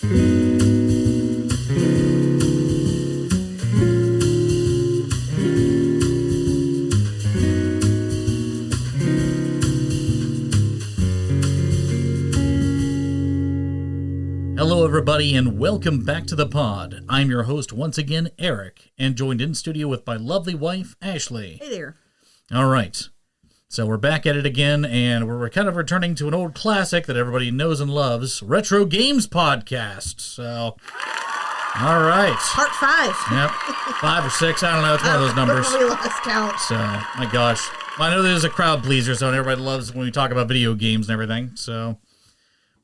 Hello everybody and welcome back to the pod. I'm your host once again, Eric, and joined in studio with my lovely wife, Ashley. Hey there. All right, so we're back at it again, and we're kind of returning to an old classic that everybody knows and loves, Retro Games Podcast. So, all right. Part 5. Yep, 5 or 6, I don't know, it's one of those numbers. We lost count. So, my gosh. I know there's a crowd pleaser, so everybody loves when we talk about video games and everything, so...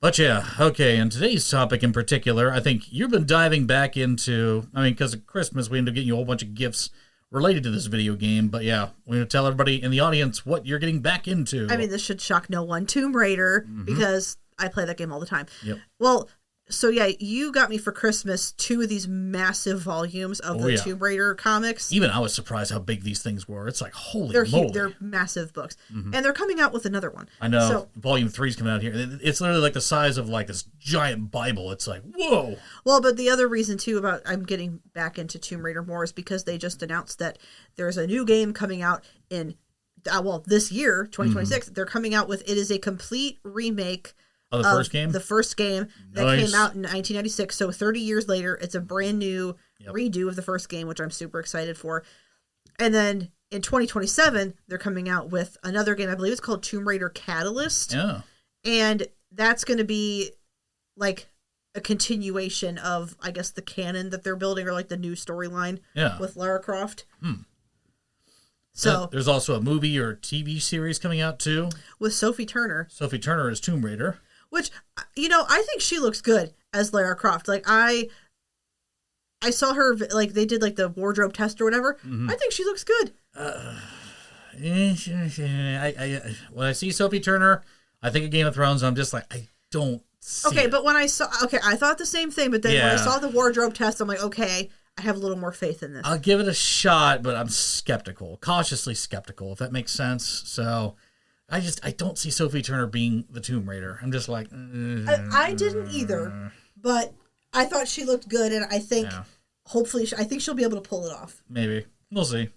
But yeah, okay, and today's topic in particular, I think you've been diving back into, because of Christmas, we ended up getting you a whole bunch of gifts related to this video game, but yeah, we're going to tell everybody in the audience what you're getting back into. This should shock no one. Tomb Raider, because I play that game all the time. Yep. Well, so yeah, you got me for Christmas 2 of these massive volumes of the Tomb Raider comics. Even I was surprised how big these things were. It's like, holy moly. They're massive books. And they're coming out with another one. I know. So, Volume 3 is coming out here. It's literally like the size of like this giant Bible. It's like, whoa. Well, but the other reason too about I'm getting back into Tomb Raider more is because they just announced that there's a new game coming out in, this year, 2026. They're coming out with, it is a complete remake of first game? The first game that came out in 1996. So 30 years later, it's a brand new redo of the first game, which I'm super excited for. And then in 2027, they're coming out with another game. I believe it's called Tomb Raider Catalyst. Yeah. And that's going to be like a continuation of, I guess, the canon that they're building, or like the new storyline with Lara Croft. So there's also a movie or TV series coming out too. With Sophie Turner. Sophie Turner is Tomb Raider. Which, I think she looks good as Lara Croft. Like, I saw her, like, they did, like, the wardrobe test or whatever. I think she looks good. When I see Sophie Turner, I think of Game of Thrones, and I'm just like, I don't see it. But when I thought the same thing, but then when I saw the wardrobe test, I'm like, okay, I have a little more faith in this. I'll give it a shot, but I'm skeptical. Cautiously skeptical, if that makes sense. So... I don't see Sophie Turner being the Tomb Raider. I'm just like... I didn't either, but I thought she looked good, and I think, hopefully, I think she'll be able to pull it off. Maybe. We'll see.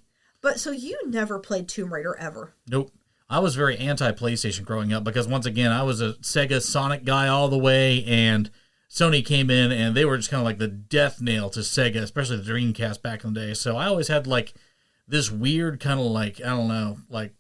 But, so you never played Tomb Raider ever? Nope. I was very anti-PlayStation growing up, because once again, I was a Sega Sonic guy all the way, and Sony came in, and they were just kind of like the death nail to Sega, especially the Dreamcast back in the day. So I always had, like, this weird kind of, like, I don't know, like,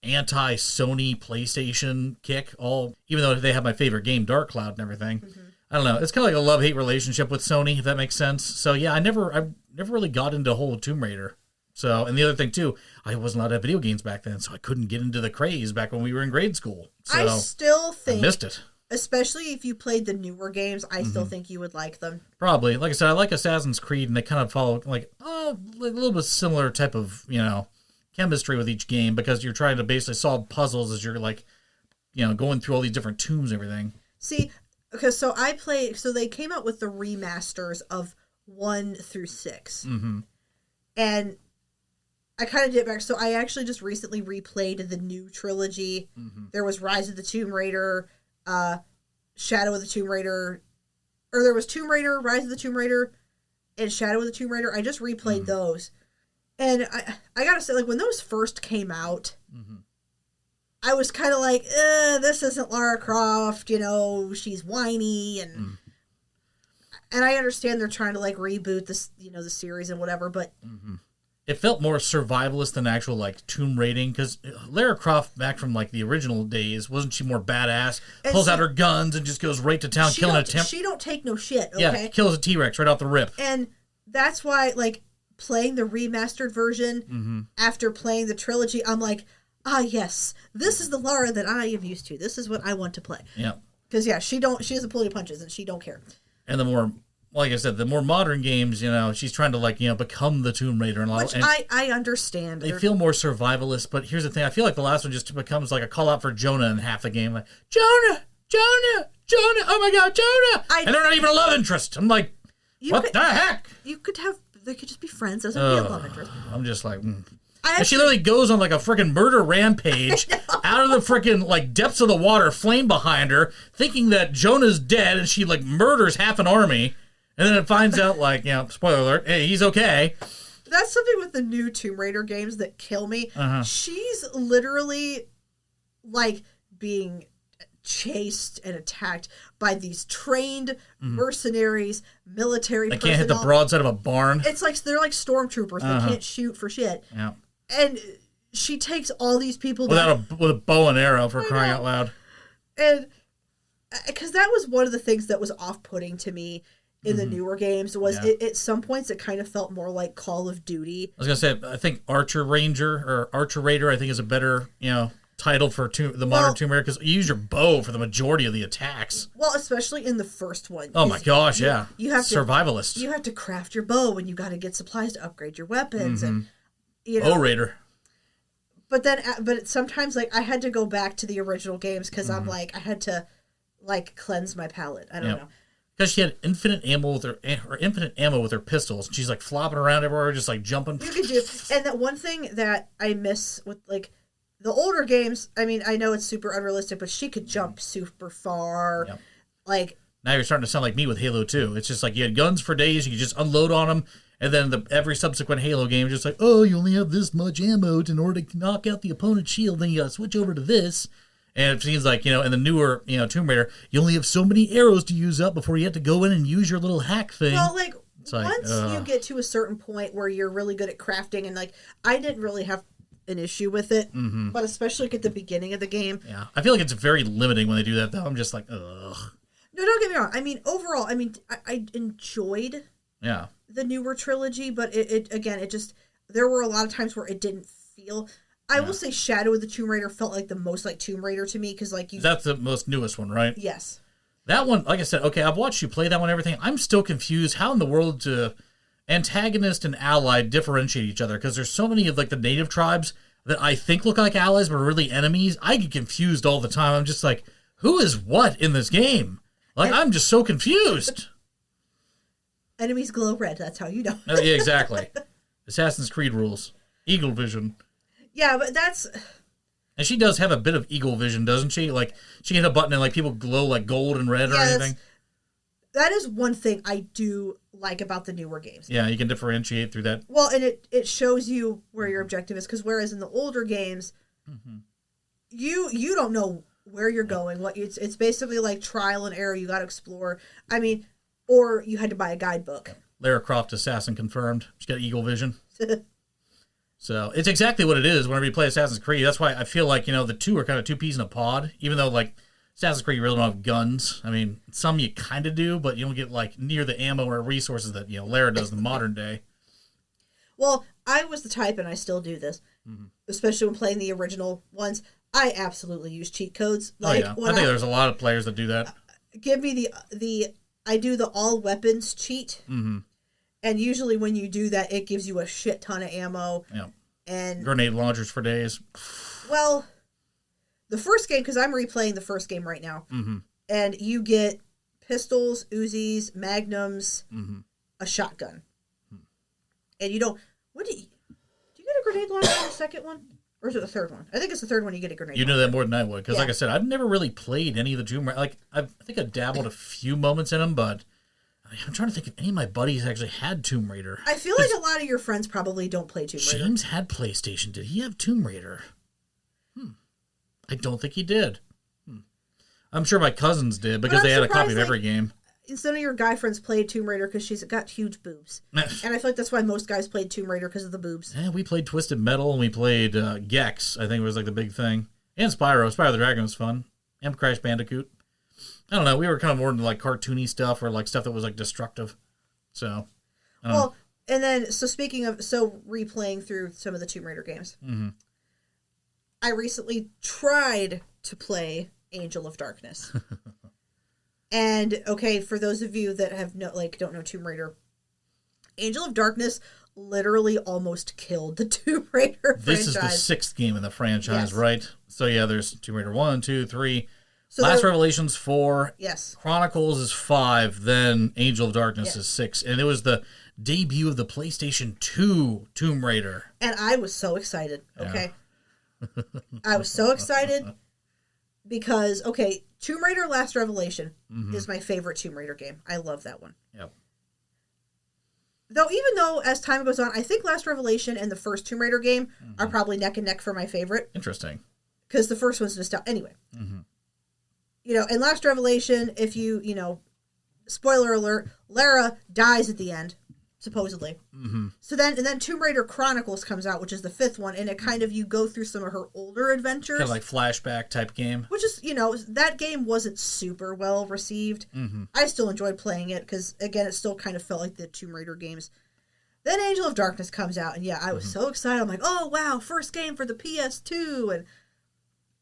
anti-Sony PlayStation kick, even though they have my favorite game, Dark Cloud, and everything. I don't know. It's kind of like a love-hate relationship with Sony, if that makes sense. So yeah, I never really got into a whole Tomb Raider. So, and the other thing too, I wasn't allowed to have video games back then, so I couldn't get into the craze back when we were in grade school. So I still think I missed it. Especially if you played the newer games, I still think you would like them. Probably. Like I said, I like Assassin's Creed, and they kind of follow like a little bit similar type of, chemistry with each game, because you're trying to basically solve puzzles as you're like, going through all these different tombs and everything. See, because so they came out with the remasters of 1 through 6. And I kind of did it back. So I actually just recently replayed the new trilogy. There was Rise of the Tomb Raider, Shadow of the Tomb Raider, or there was Tomb Raider, Rise of the Tomb Raider, and Shadow of the Tomb Raider. I just replayed those. And I gotta say, like, when those first came out, I was kind of like, this isn't Lara Croft, she's whiny, and I understand they're trying to, like, reboot this, the series and whatever, but... It felt more survivalist than actual, like, tomb raiding, because Lara Croft, back from, like, the original days, wasn't she more badass? Pulls out her guns and just goes right to town, killing a temp... She don't take no shit, okay? Yeah, kills a T-Rex right off the rip. And that's why, like... playing the remastered version after playing the trilogy, I'm like, yes, this is the Lara that I am used to. This is what I want to play. Yeah. Because, she doesn't pull any punches, and she don't care. And the more, like I said, the more modern games, she's trying to, like, become the Tomb Raider and all. Which I understand. They feel more survivalist, but here's the thing. I feel like the last one just becomes like a call out for Jonah in half the game. Like, Jonah, oh my God, Jonah! And they're not even a love interest. I'm like, what the heck? They could just be friends. Doesn't be a love interest. I'm just like, And she literally goes on like a freaking murder rampage out of the freaking like depths of the water, flame behind her, thinking that Jonah's dead, and she like murders half an army, and then it finds out like, spoiler alert, hey, he's okay. That's something with the new Tomb Raider games that kill me. She's literally like being chased and attacked by these trained mercenaries, military personnel. They can't hit the broadside of a barn. It's like they're like stormtroopers. They can't shoot for shit. Yeah. And she takes all these people with a bow and arrow, for crying out loud. And because that was one of the things that was off-putting to me in the newer games was at some points it kind of felt more like Call of Duty. I was gonna say, I think Archer Raider, I think is a better title for the modern Tomb Raider, because you use your bow for the majority of the attacks. Well, especially in the first one. Oh my gosh, yeah. You have survivalist. You have to craft your bow, and you got to get supplies to upgrade your weapons, and Bow Raider. But sometimes like I had to go back to the original games because I'm like I had to like cleanse my palate. I don't know. Because she had infinite ammo with her pistols. She's like flopping around everywhere, just like jumping. You could do, and that one thing that I miss with like the older games. I mean, I know it's super unrealistic, but she could jump super far. Yep. Like now, you're starting to sound like me with Halo 2. It's just like you had guns for days, you could just unload on them, and then every subsequent Halo game is just like, oh, you only have this much ammo in order to knock out the opponent's shield. Then you got to switch over to this. And it seems like, in the newer, Tomb Raider, you only have so many arrows to use up before you have to go in and use your little hack thing. Well, like, once you get to a certain point where you're really good at crafting, and, like, I didn't really have an issue with it, but especially at the beginning of the game. Yeah. I feel like it's very limiting when they do that, though. I'm just like, ugh. No, don't get me wrong. I mean, overall, I enjoyed the newer trilogy, but there were a lot of times where it didn't feel... I will say Shadow of the Tomb Raider felt like the most like Tomb Raider to me because like that's the most newest one, right? Yes. That one, like I said, okay, I've watched you play that one and everything. I'm still confused how in the world do antagonist and ally differentiate each other, because there's so many of like the native tribes that I think look like allies but are really enemies. I get confused all the time. I'm just like, who is what in this game? Like, I'm just so confused. Enemies glow red. That's how you know. Yeah, exactly. Assassin's Creed rules. Eagle vision. Yeah, but that's... And she does have a bit of eagle vision, doesn't she? Like, she can hit a button and, like, people glow, like, gold and red or anything. That is one thing I do like about the newer games. Yeah, you can differentiate through that. Well, and it shows you where your objective is, because whereas in the older games, you don't know where you're going. It's basically like trial and error. You got to explore. I mean, or you had to buy a guidebook. Lara Croft assassin confirmed. She's got eagle vision. So it's exactly what it is whenever you play Assassin's Creed. That's why I feel like, the two are kind of two peas in a pod, even though, like, Assassin's Creed, you really don't have guns. I mean, some you kind of do, but you don't get, like, near the ammo or resources that, Lara does in the modern day. Well, I was the type, and I still do this, especially when playing the original ones. I absolutely use cheat codes. Like, I think there's a lot of players that do that. Give me I do the all weapons cheat. And usually when you do that, it gives you a shit ton of ammo. Yeah. And grenade launchers for days. Well, the first game, because I'm replaying the first game right now, and you get pistols, Uzis, magnums, a shotgun. And you don't... Do you get a grenade launcher in the second one? Or is it the third one? I think it's the third one you get a grenade launcher. You know that more than I would, because like I said, I've never really played any of the Tomb Raider. Like, I think I dabbled a few moments in them, but... I'm trying to think if any of my buddies actually had Tomb Raider. I feel like a lot of your friends probably don't play Tomb Raider. James had PlayStation. Did he have Tomb Raider? I don't think he did. I'm sure my cousins did, because they had a copy of every game. Some of your guy friends played Tomb Raider because she's got huge boobs. And I feel like that's why most guys played Tomb Raider, because of the boobs. Yeah, we played Twisted Metal, and we played Gex, I think was like the big thing. And Spyro. Spyro the Dragon was fun. And Crash Bandicoot. I don't know. We were kind of more into like cartoony stuff, or like stuff that was like destructive. So, and then replaying through some of the Tomb Raider games, I recently tried to play Angel of Darkness, and for those of you that don't know Tomb Raider, Angel of Darkness literally almost killed the Tomb Raider franchise. This is the 6th game in the franchise, right? So yeah, there's Tomb Raider 1, 2, 3. So Last Revelation's 4. Yes. Chronicles is 5. Then Angel of Darkness Yeah. is 6. And it was the debut of the PlayStation 2 Tomb Raider. And I was so excited. Okay. Yeah. I was so excited because, okay, Tomb Raider Last Revelation is my favorite Tomb Raider game. I love that one. Yep. Though, even though as time goes on, I think Last Revelation and the first Tomb Raider game are probably neck and neck for my favorite. Interesting. Because the first one's just anyway. You know, in Last Revelation, if you spoiler alert, Lara dies at the end, supposedly. So then Tomb Raider Chronicles comes out, which is the 5th one, and it kind of, you go through some of her older adventures. Kind of like flashback type game. Which is, that game wasn't super well received. I still enjoyed playing it, because, again, it still kind of felt like the Tomb Raider games. Then Angel of Darkness comes out, and I was so excited. I'm like, oh, wow, first game for the PS2, and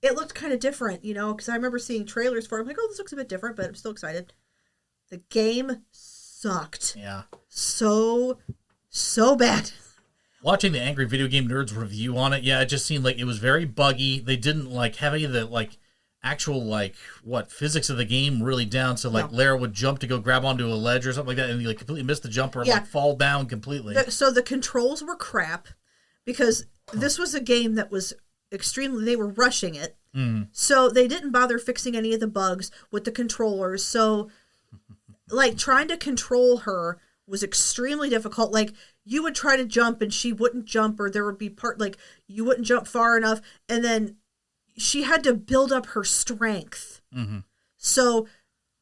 it looked kind of different, because I remember seeing trailers for it. I'm like, oh, this looks a bit different, but I'm still excited. The game sucked. Yeah. So bad. Watching the Angry Video Game Nerds review on it, it just seemed like it was very buggy. They didn't have any of the actual physics of the game really down. So Lara would jump to go grab onto a ledge or something like that, and you completely miss the jump or fall down completely. So the controls were crap because this was a game that was they were rushing it. So they didn't bother fixing any of the bugs with the controllers. So trying to control her was extremely difficult. You would try to jump and she wouldn't jump, or there would be you wouldn't jump far enough, and then she had to build up her strength. So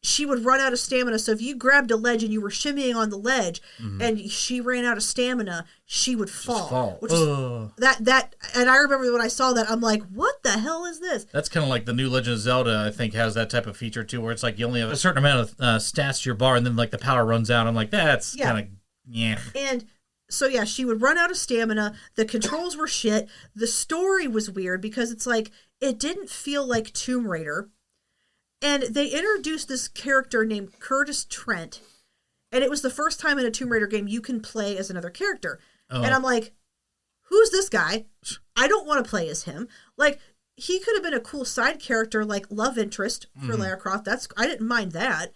she would run out of stamina. So if you grabbed a ledge and you were shimmying on the ledge and she ran out of stamina, she would fall. Which is and I remember when I saw that, I'm like, what the hell is this? That's kind of like the new Legend of Zelda, I think, has that type of feature too, where it's you only have a certain amount of stats to your bar, and then the power runs out. I'm like, that's kind of, And so, she would run out of stamina. The controls were shit. The story was weird because it's it didn't feel like Tomb Raider. And they introduced this character named Curtis Trent, and it was the first time in a Tomb Raider game you can play as another character. And I'm like, who's this guy? I don't want to play as him. He could have been a cool side character, love interest for Lara Croft. I didn't mind that.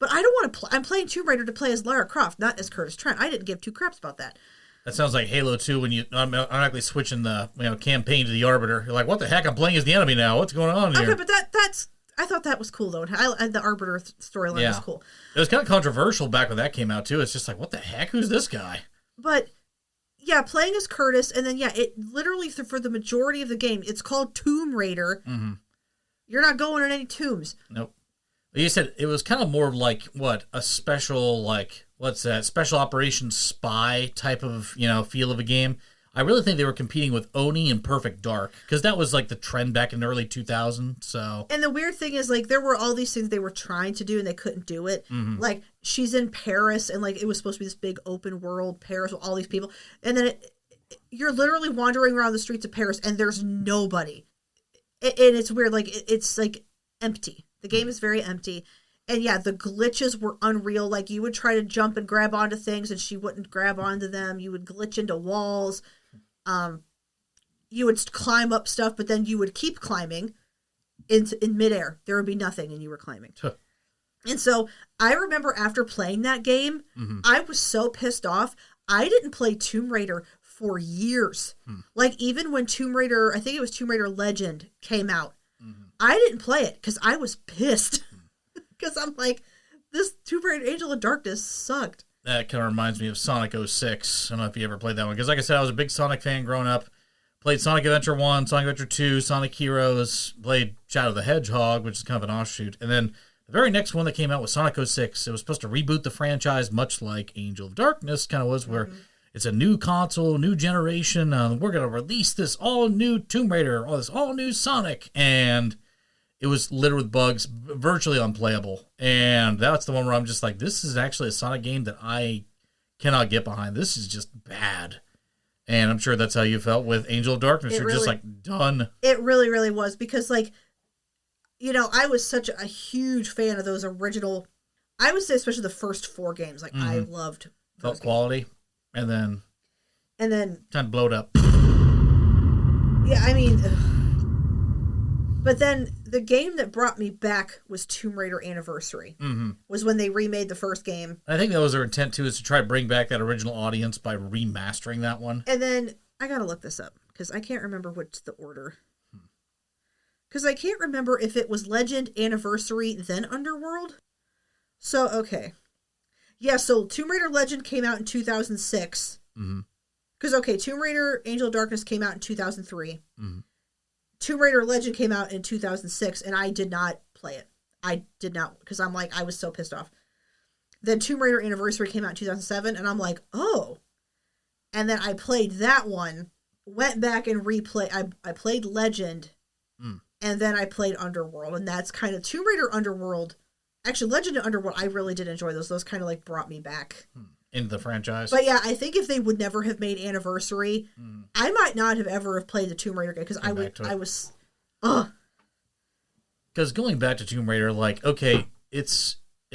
But I don't want to play. I'm playing Tomb Raider to play as Lara Croft, not as Curtis Trent. I didn't give two craps about that. That sounds like Halo 2 when you automatically switching the campaign to the Arbiter. You're like, what the heck? I'm playing as the enemy now. What's going on here? Okay, but that's... I thought that was cool, though. The Arbiter storyline was cool. It was kind of controversial back when that came out, too. It's just what the heck? Who's this guy? But, playing as Curtis, and then, it literally, for the majority of the game, it's called Tomb Raider. You're not going in any tombs. Nope. You said it was kind of more a special, what's that, special operations spy type of, feel of a game. I really think they were competing with Oni and Perfect Dark, because that was the trend back in the early 2000s. So, and the weird thing is there were all these things they were trying to do and they couldn't do it. She's in Paris, and it was supposed to be this big open world Paris with all these people, and then you're literally wandering around the streets of Paris and there's nobody, and it's weird. It's empty. The game is very empty. And the glitches were unreal. You would try to jump and grab onto things and she wouldn't grab onto them. You would glitch into walls. You would climb up stuff, but then you would keep climbing in midair. There would be nothing and you were climbing. And so I remember after playing that game, I was so pissed off. I didn't play Tomb Raider for years. Even when Tomb Raider, I think it was Tomb Raider Legend came out, I didn't play it because I was pissed. Because I'm like, this Tomb Raider Angel of Darkness sucked. That kind of reminds me of Sonic 06. I don't know if you ever played that one. Because like I said, I was a big Sonic fan growing up. Played Sonic Adventure 1, Sonic Adventure 2, Sonic Heroes. Played Shadow the Hedgehog, which is kind of an offshoot. And then the very next one that came out was Sonic 06. It was supposed to reboot the franchise, much like Angel of Darkness kind of was, where it's a new console, new generation. We're going to release this all-new Tomb Raider, or this all-new Sonic. And it was littered with bugs, virtually unplayable. And that's the one where I'm just like, this is actually a Sonic game that I cannot get behind. This is just bad. And I'm sure that's how you felt with Angel of Darkness. You're just done. It really, really was. Because, I was such a huge fan of those original, I would say especially the first 4 games. I loved those felt quality. And then time to blow it up. Yeah, I mean, but then the game that brought me back was Tomb Raider Anniversary. Mm-hmm. Was when they remade the first game. I think that was their intent too, is to try to bring back that original audience by remastering that one. And then I gotta look this up because I can't remember what's the order. Because I can't remember if it was Legend, Anniversary, then Underworld. So okay, yeah. So Tomb Raider Legend came out in 2006. Mm-hmm. Because Tomb Raider Angel of Darkness came out in 2003. Mm-hmm. Tomb Raider Legend came out in 2006, and I did not play it. I did not, because I was so pissed off. Then Tomb Raider Anniversary came out in 2007, and I'm like, oh. And then I played that one, went back and replayed. I played Legend, and then I played Underworld, and that's kind of Tomb Raider Underworld. Actually, Legend and Underworld, I really did enjoy those. Those kind of like brought me back into the franchise. But yeah, I think if they would never have made Anniversary, I might not have ever have played the Tomb Raider game because Because going back to Tomb Raider, like, okay, it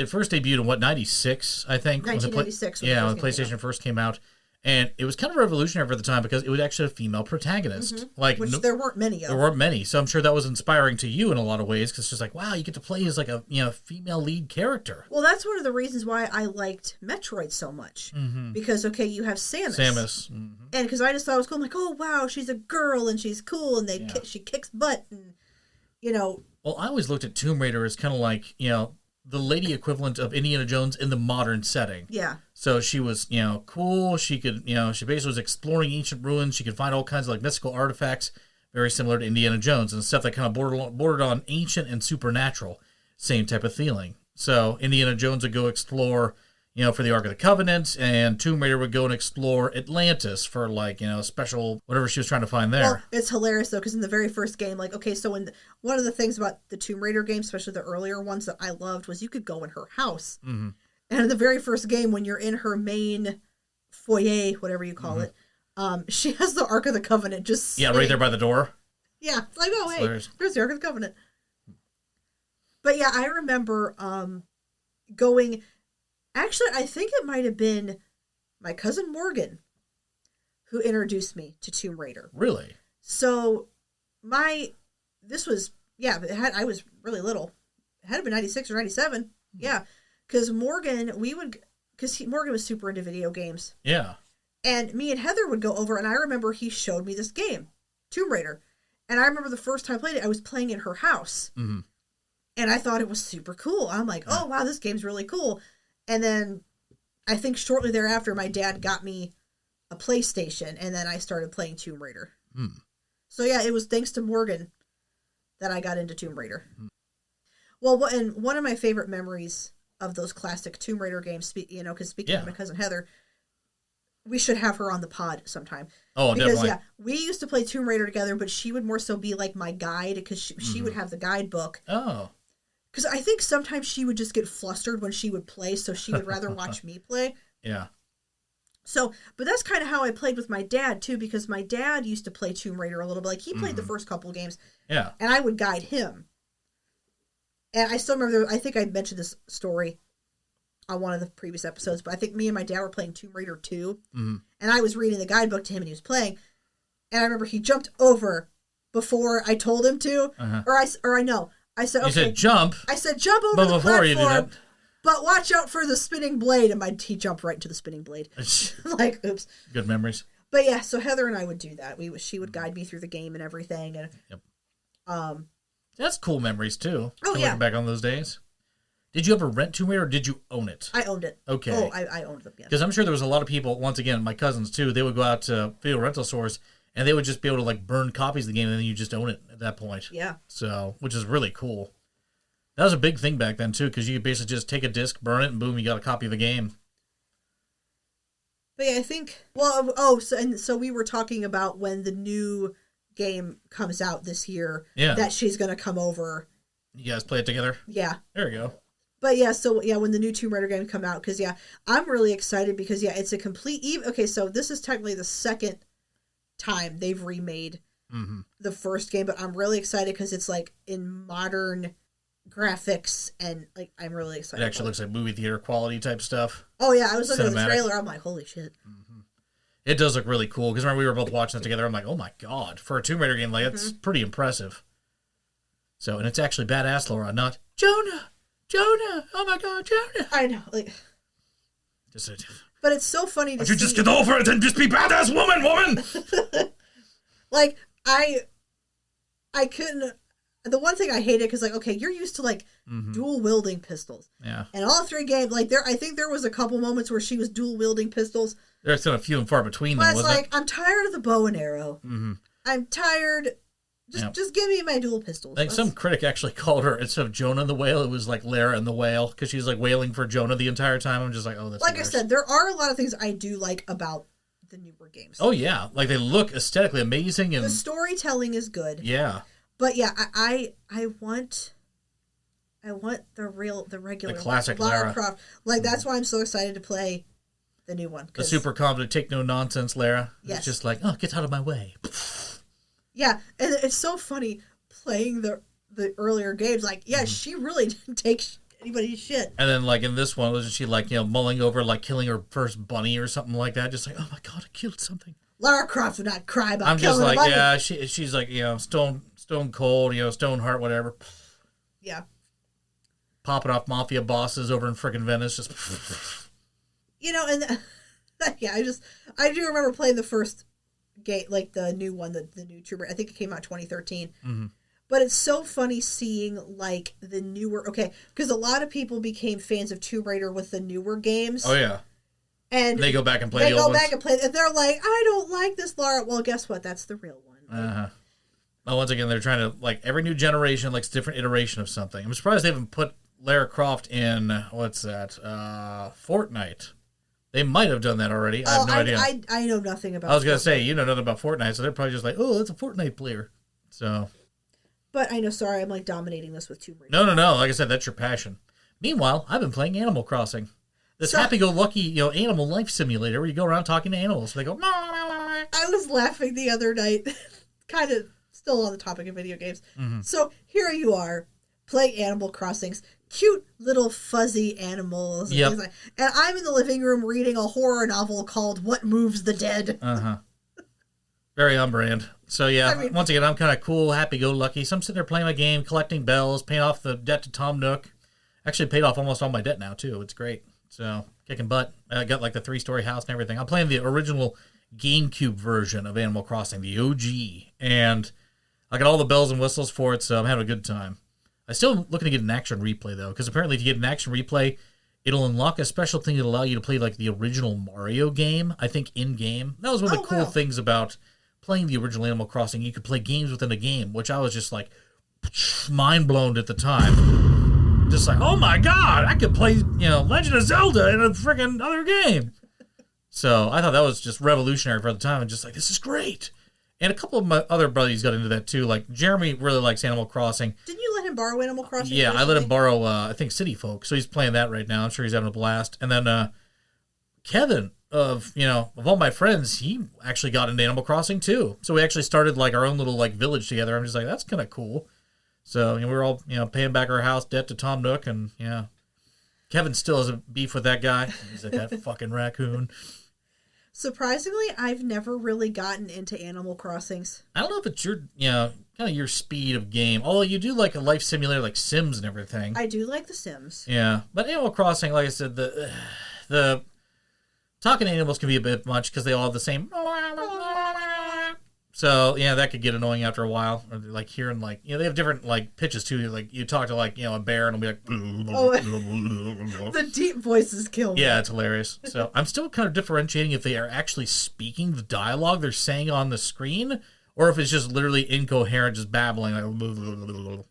first debuted in 96, I think. 1996. When the PlayStation first came out. And it was kind of revolutionary for the time because it would actually have a female protagonist. Mm-hmm. Which there weren't many of. There weren't many. So I'm sure that was inspiring to you in a lot of ways because it's just like, wow, you get to play as like a female lead character. Well, that's one of the reasons why I liked Metroid so much. Mm-hmm. Because, you have Samus. Mm-hmm. And because I just thought it was cool. I'm like, oh, wow, she's a girl and she's cool and she kicks butt. And, Well, I always looked at Tomb Raider as kind of like, the lady equivalent of Indiana Jones in the modern setting. Yeah. So she was, cool. She could, she basically was exploring ancient ruins. She could find all kinds of like mystical artifacts, very similar to Indiana Jones and stuff that kind of bordered on ancient and supernatural, same type of feeling. So Indiana Jones would go explore, for the Ark of the Covenant, and Tomb Raider would go and explore Atlantis for like, special whatever she was trying to find there. Well, it's hilarious though because in the very first game, one of the things about the Tomb Raider games, especially the earlier ones that I loved, was you could go in her house. Mm-hmm. And in the very first game, when you're in her main foyer, whatever you call it, she has the Ark of the Covenant just sitting. Right there by the door. Yeah, it's like, oh, hey, there's the Ark of the Covenant. But yeah, I remember going... Actually, I think it might have been my cousin Morgan who introduced me to Tomb Raider. Really? So, I was really little. It had to be 96 or 97. Yeah. Because Morgan was super into video games. Yeah. And me and Heather would go over, and I remember he showed me this game, Tomb Raider. And I remember the first time I played it, I was playing in her house. Mm-hmm. And I thought it was super cool. I'm like, oh, wow, this game's really cool. And then I think shortly thereafter, my dad got me a PlayStation, and then I started playing Tomb Raider. So yeah, it was thanks to Morgan that I got into Tomb Raider. Well, and one of my favorite memories of those classic Tomb Raider games, because speaking of my cousin Heather, we should have her on the pod sometime. Oh, because, definitely. Yeah, we used to play Tomb Raider together, but she would more so be like my guide because she would have the guidebook. Oh. Because I think sometimes she would just get flustered when she would play, so she would rather watch me play. Yeah. So, but that's kind of how I played with my dad, too, because my dad used to play Tomb Raider a little bit. Like, he played the first couple of games. Yeah. And I would guide him. And I still remember, I think I mentioned this story on one of the previous episodes, but I think me and my dad were playing Tomb Raider 2. And I was reading the guidebook to him, and he was playing. And I remember he jumped over before I told him to. I said, okay. You said jump. I said, jump over the platform, you did that, but watch out for the spinning blade. And he jumped right into the spinning blade. Like, oops. Good memories. But yeah, so Heather and I would do that. She would guide me through the game and everything. And that's cool memories, too. Oh, yeah. Looking back on those days. Did you ever rent Tomb Raider, or did you own it? I owned it. Okay. Oh, I owned them, yeah. Because I'm sure there was a lot of people, once again, my cousins, too, they would go out to video rental stores, and they would just be able to, like, burn copies of the game, and then you just own it at that point. Yeah. So, which is really cool. That was a big thing back then, too, because you could basically just take a disc, burn it, and boom, you got a copy of the game. But yeah, I think... so we were talking about when the new game comes out this year, that she's going to come over. You guys play it together? Yeah. There we go. But yeah, when the new Tomb Raider game come out, because I'm really excited because it's a complete... Okay, so this is technically the second time they've remade the first game, but I'm really excited because it's like in modern graphics, and like I'm really excited. It actually looks like movie theater quality type stuff. Oh yeah, I was looking at the trailer. I'm like, holy shit! It does look really cool because remember we were both watching it together. I'm like, oh my god, for a Tomb Raider game, like it's pretty impressive. So, and it's actually badass Laura, not Jonah, oh my God, Jonah. I know, like, Just but it's so funny to you just get over it and just be badass woman. Like, I couldn't. The one thing I hated, because, like, okay, you're used to, like, dual wielding pistols. Yeah. And all 3 games, like, I think there was a couple moments where she was dual wielding pistols. There's still a few and far between them, But it's wasn't like, I'm tired of the bow and arrow. Mm-hmm. I'm tired. Just give me my dual pistols. I think some critic actually called her, instead of Jonah and the whale, it was like Lara and the whale, because she's like wailing for Jonah the entire time. I'm just like, oh, that's like worse. I said, there are a lot of things I do like about the newer games. Oh, yeah. Like, they look aesthetically amazing. And the storytelling is good. Yeah. But yeah, I want the regular the classic Lara Lara. Croft. Like, that's why I'm so excited to play the new one. The super confident, take no nonsense Lara. Yes. It's just like, oh, get out of my way. Yeah, and it's so funny playing the earlier games. Like, yeah, she really didn't take anybody's shit. And then, like, in this one, wasn't she, like, mulling over, like, killing her first bunny or something like that? Just like, oh my God, I killed something. Lara Croft would not cry about I'm killing just like, a bunny. yeah, she's like, stone cold, stone heart, whatever. Yeah. Popping off mafia bosses over in frickin' Venice, just. And yeah, I do remember playing the first game, like the new one, the new Tomb Raider. I think it came out 2013. Mm-hmm. But it's so funny seeing, like, the newer, because a lot of people became fans of Tomb Raider with the newer games. Oh, yeah. And they go back and play the old ones. And they're like, I don't like this Lara. Well, guess what? That's the real one. Uh-huh. Well, once again, they're trying to, like, every new generation likes a different iteration of something. I'm surprised they haven't put Lara Croft in, Fortnite. They might have done that already. I have no idea. I know nothing about I was going to Fortnite. say, you know nothing about Fortnite, so they're probably just like, oh, that's a Fortnite player. So. But I know, sorry, I'm, like, dominating this with Tomb Raider. No. Like I said, that's your passion. Meanwhile, I've been playing Animal Crossing. This happy-go-lucky, animal life simulator where you go around talking to animals. They go, I was laughing the other night, kind of still on the topic of video games. Mm-hmm. So here you are, playing Animal Crossings, cute little fuzzy animals. And, things like, and I'm in the living room reading a horror novel called What Moves the Dead. Uh-huh. Very on brand. So, yeah, once again, I'm kind of cool, happy-go-lucky. So I'm sitting there playing my game, collecting bells, paying off the debt to Tom Nook. Actually paid off almost all my debt now, too. It's great. So, kicking butt. I got, like, the 3-story house and everything. I'm playing the original GameCube version of Animal Crossing, the OG. And I got all the bells and whistles for it, so I'm having a good time. I'm still looking to get an action replay, though, because apparently to get an action replay, it'll unlock a special thing that'll allow you to play, like, the original Mario game, I think, in-game. That was one of the cool things about playing the original Animal Crossing. You could play games within a game, which I was just, like, mind-blown at the time. Just like, oh my God, I could play, Legend of Zelda in a freaking other game. So I thought that was just revolutionary for the time, and just like, this is great. And a couple of my other buddies got into that too. Like, Jeremy really likes Animal Crossing. Didn't you let him borrow Animal Crossing? Yeah, I let him borrow, I think, City Folk. So he's playing that right now. I'm sure he's having a blast. And then Kevin, of all my friends, he actually got into Animal Crossing too. So we actually started, like, our own little, like, village together. I'm just like, that's kind of cool. So, we were all, paying back our house debt to Tom Nook, and, Kevin still has a beef with that guy. He's like, that fucking raccoon. Surprisingly, I've never really gotten into Animal Crossings. I don't know if it's your, kind of your speed of game. Although you do like a life simulator like Sims and everything. I do like The Sims. Yeah. But Animal Crossing, like I said, the talking animals can be a bit much because they all have the same. So, yeah, that could get annoying after a while. Or like hearing, like, they have different, like, pitches too. Like, you talk to, like, a bear and it'll be like. The deep voices kill me. Yeah, it's hilarious. So, I'm still kind of differentiating if they are actually speaking the dialogue they're saying on the screen or if it's just literally incoherent, just babbling. Like,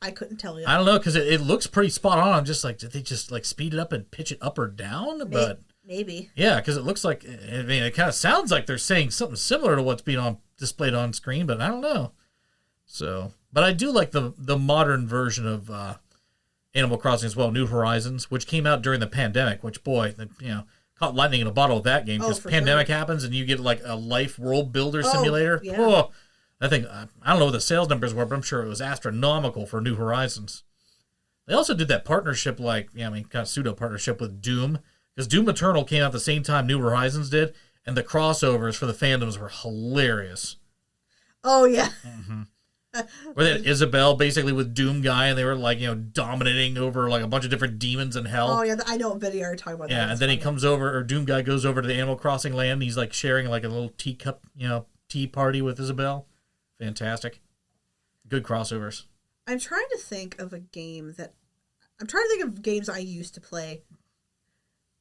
I couldn't tell you. I don't know, because it looks pretty spot on. I'm just like, did they just, like, speed it up and pitch it up or down? But maybe. Yeah, because it looks like, it kind of sounds like they're saying something similar to what's being displayed on screen, but I don't know. So, but I do like the modern version of Animal Crossing as well, New Horizons, which came out during the pandemic, which, boy, caught lightning in a bottle with that game, because pandemic happens and you get, like, a life world builder simulator. Yeah. Oh, I think, I don't know what the sales numbers were, but I'm sure it was astronomical for New Horizons. They also did that partnership, like, kind of pseudo-partnership with Doom, because Doom Eternal came out the same time New Horizons did, and the crossovers for the fandoms were hilarious. Oh, yeah. Mm-hmm. Where they had Isabel basically with Doom Guy, and they were like, dominating over like a bunch of different demons in hell. Oh yeah, I know what video you're talking about. Yeah, and then he comes over, or Doom Guy goes over to the Animal Crossing land, and he's like sharing like a little teacup, tea party with Isabel. Fantastic. Good crossovers. I'm trying to think of games I used to play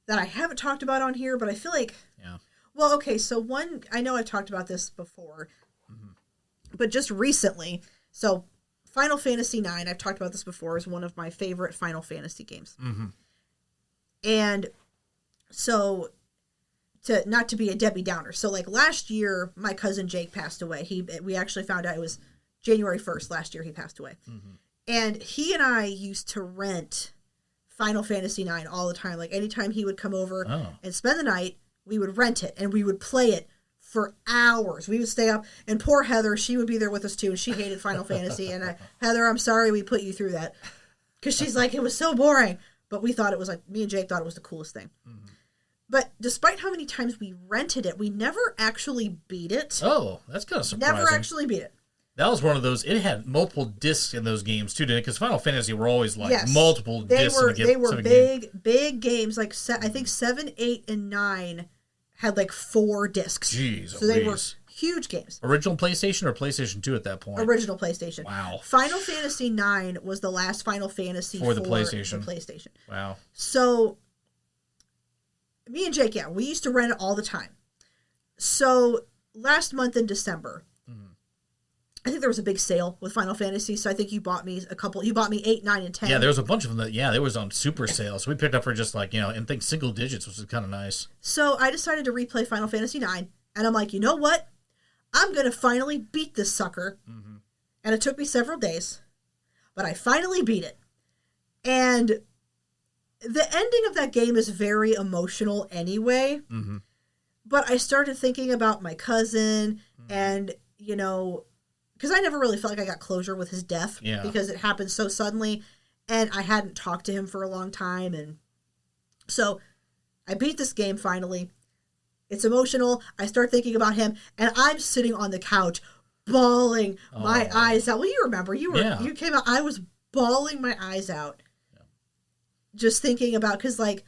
that I haven't talked about on here, but I feel like... Yeah. Well, okay, so I know I've talked about this before, but just recently, so Final Fantasy IX, I've talked about this before, is one of my favorite Final Fantasy games. Mm-hmm. And so, not to be a Debbie Downer, so like last year, my cousin Jake passed away. We actually found out it was January 1st last year he passed away. Mm-hmm. And he and I used to rent Final Fantasy IX all the time. Like anytime he would come over and spend the night, we would rent it and we would play it for hours. We would stay up, and poor Heather, she would be there with us too, and she hated Final Fantasy. And Heather, I'm sorry we put you through that, because she's like, it was so boring. But we thought it was like, me and Jake thought it was the coolest thing. Mm-hmm. But despite how many times we rented it, we never actually beat it. Oh, that's kind of surprising. Never actually beat it. That was one of those. It had multiple discs in those games too, didn't it? Because Final Fantasy were always like multiple discs. They were big games. Like I think 7, 8, and 9 had like 4 discs. Jeez, so they were huge games. Original PlayStation or PlayStation 2 at that point? Original PlayStation. Wow. Final Fantasy 9 was the last Final Fantasy for the PlayStation. Wow. So me and Jake, we used to rent it all the time. So last month in December, I think there was a big sale with Final Fantasy, so I think you bought me a couple. You bought me 8, 9, and 10. Yeah, there was a bunch of them there was on super sale. So we picked up for just like, and think single digits, which is kind of nice. So I decided to replay Final Fantasy 9, and I'm like, you know what? I'm going to finally beat this sucker. Mm-hmm. And it took me several days, but I finally beat it. And the ending of that game is very emotional anyway. Mm-hmm. But I started thinking about my cousin and, because I never really felt like I got closure with his death because it happened so suddenly, and I hadn't talked to him for a long time. And so I beat this game finally. It's emotional. I start thinking about him, and I'm sitting on the couch bawling my eyes out. Well, you remember, you came out. I was bawling my eyes out just thinking about, because like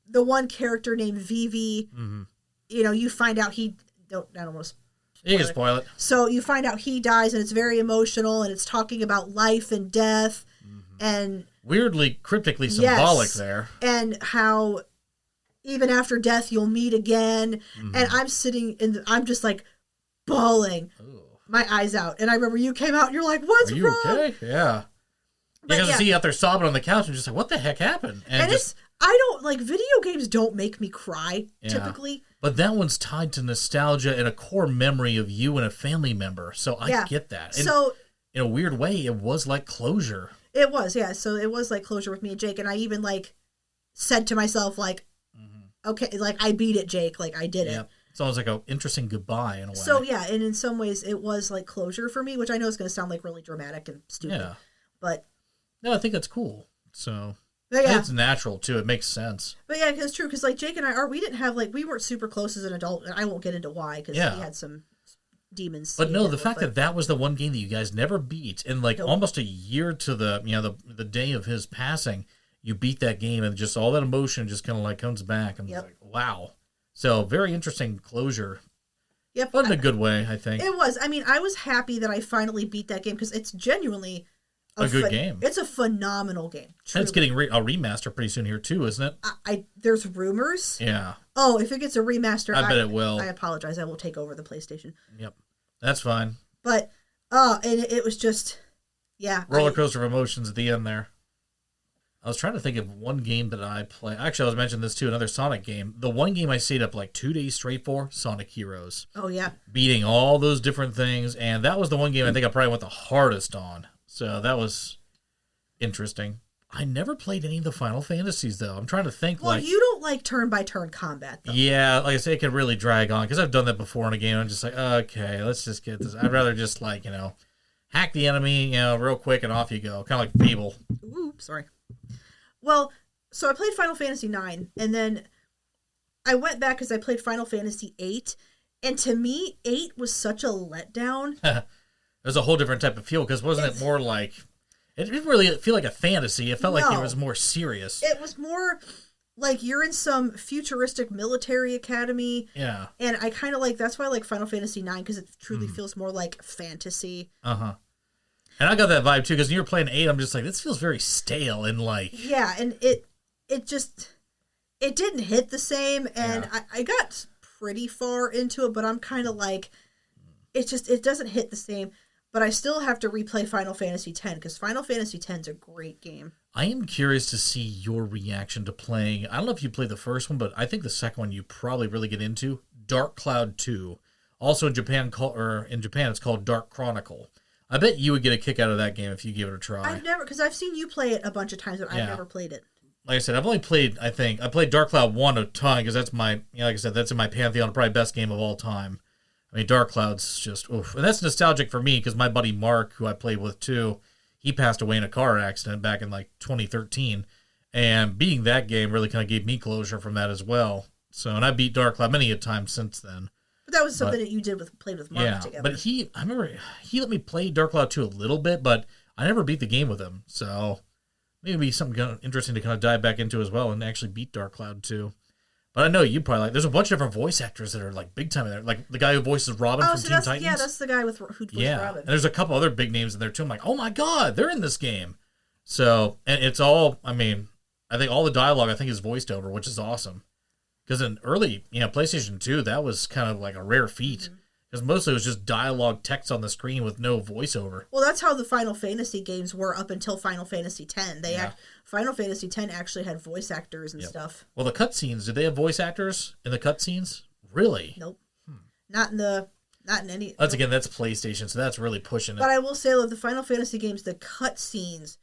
the one character named Vivi, you find out I don't want to you can spoil it. So you find out he dies, and it's very emotional, and it's talking about life and death, and weirdly, cryptically symbolic there. And how even after death you'll meet again. And I'm sitting I'm just like bawling my eyes out. And I remember you came out, and you're like, "What's wrong?" Are you okay? Yeah. Because you see you out there sobbing on the couch, and just like, "What the heck happened?" And I don't like, video games don't make me cry typically. But that one's tied to nostalgia and a core memory of you and a family member. So I get that. And so in a weird way, it was like closure. It was, yeah. So it was like closure with me and Jake. And I even like said to myself, like, okay, like I beat it, Jake. Like I did it. It's almost like an interesting goodbye in a way. So yeah, and in some ways it was like closure for me, which I know is going to sound like really dramatic and stupid. Yeah. But no, I think that's cool. So it's natural too. It makes sense. But yeah, it's true, because like Jake and I we didn't have we weren't super close as an adult, and I won't get into why, because he had some demons. But no, the fact that was the one game that you guys never beat, and like almost a year to the day of his passing, you beat that game, and just all that emotion just kind of like comes back. I'm like, wow. So very interesting closure. Yep, but in a good way, I think it was. I mean, I was happy that I finally beat that game, because it's genuinely a good game. It's a phenomenal game. Truly. And it's getting a remaster pretty soon here too, isn't it? There's rumors. Yeah. Oh, if it gets a remaster, I bet it will. I apologize. I will take over the PlayStation. Yep, that's fine. But and it was just roller coaster of emotions at the end there. I was trying to think of one game that I play. Actually, I was mentioning this too, another Sonic game. The one game I stayed up like 2 days straight for, Sonic Heroes. Oh yeah. Beating all those different things, and that was the one game I think I probably went the hardest on. So that was interesting. I never played any of the Final Fantasies, though. I'm trying to think. Well, you don't like turn-by-turn combat, though. Yeah, like I say, it can really drag on, because I've done that before in a game. I'm just like, okay, let's just get this. I'd rather just, like, hack the enemy, real quick, and off you go. Kind of like Fable. Ooh, sorry. Well, so I played Final Fantasy IX, and then I went back because I played Final Fantasy VIII, and to me, 8 was such a letdown. There's a whole different type of feel because wasn't it more like it didn't really feel like a fantasy. It felt like it was more serious. It was more like you're in some futuristic military academy. Yeah. And I kind of like, that's why I like Final Fantasy IX, because it truly feels more like fantasy. Uh-huh. And I got that vibe too, because when you were playing 8, I'm just like, this feels very stale and like... Yeah, and it didn't hit the same, and I got pretty far into it, but I'm kind of like, it doesn't hit the same. But I still have to replay Final Fantasy X, because Final Fantasy X is a great game. I am curious to see your reaction to playing, I don't know if you played the first one, but I think the second one you probably really get into, Dark Cloud 2. Also in Japan, it's called Dark Chronicle. I bet you would get a kick out of that game if you gave it a try. Because I've seen you play it a bunch of times, but I've never played it. Like I said, I've only played, I played Dark Cloud 1 a ton, because that's my, like I said, that's in my pantheon, probably best game of all time. I mean, Dark Cloud's just, oof. And that's nostalgic for me, because my buddy Mark, who I played with too, he passed away in a car accident back in like 2013. And beating that game really kind of gave me closure from that as well. So, and I beat Dark Cloud many a time since then. But that was something that you played with Mark together. But I remember he let me play Dark Cloud 2 a little bit, but I never beat the game with him. So maybe it'd be something kind of interesting to kind of dive back into as well and actually beat Dark Cloud 2. But I know you probably like. There's a bunch of different voice actors that are like big time in there. Like the guy who voices Robin from Teen Titans. Yeah, that's the guy who voiced Robin. And there's a couple other big names in there too. I'm like, oh my god, they're in this game. So, and it's all. I mean, I think all the dialogue is voiced over, which is awesome. Because in early, PlayStation 2, that was kind of like a rare feat. Because mostly it was just dialogue text on the screen with no voiceover. Well, that's how the Final Fantasy games were up until Final Fantasy X. Final Fantasy X actually had voice actors and stuff. Well, the cutscenes, did they have voice actors in the cutscenes? Really? Nope. Not in any. That's PlayStation, so that's really pushing it. But I will say that the Final Fantasy games, the cutscenes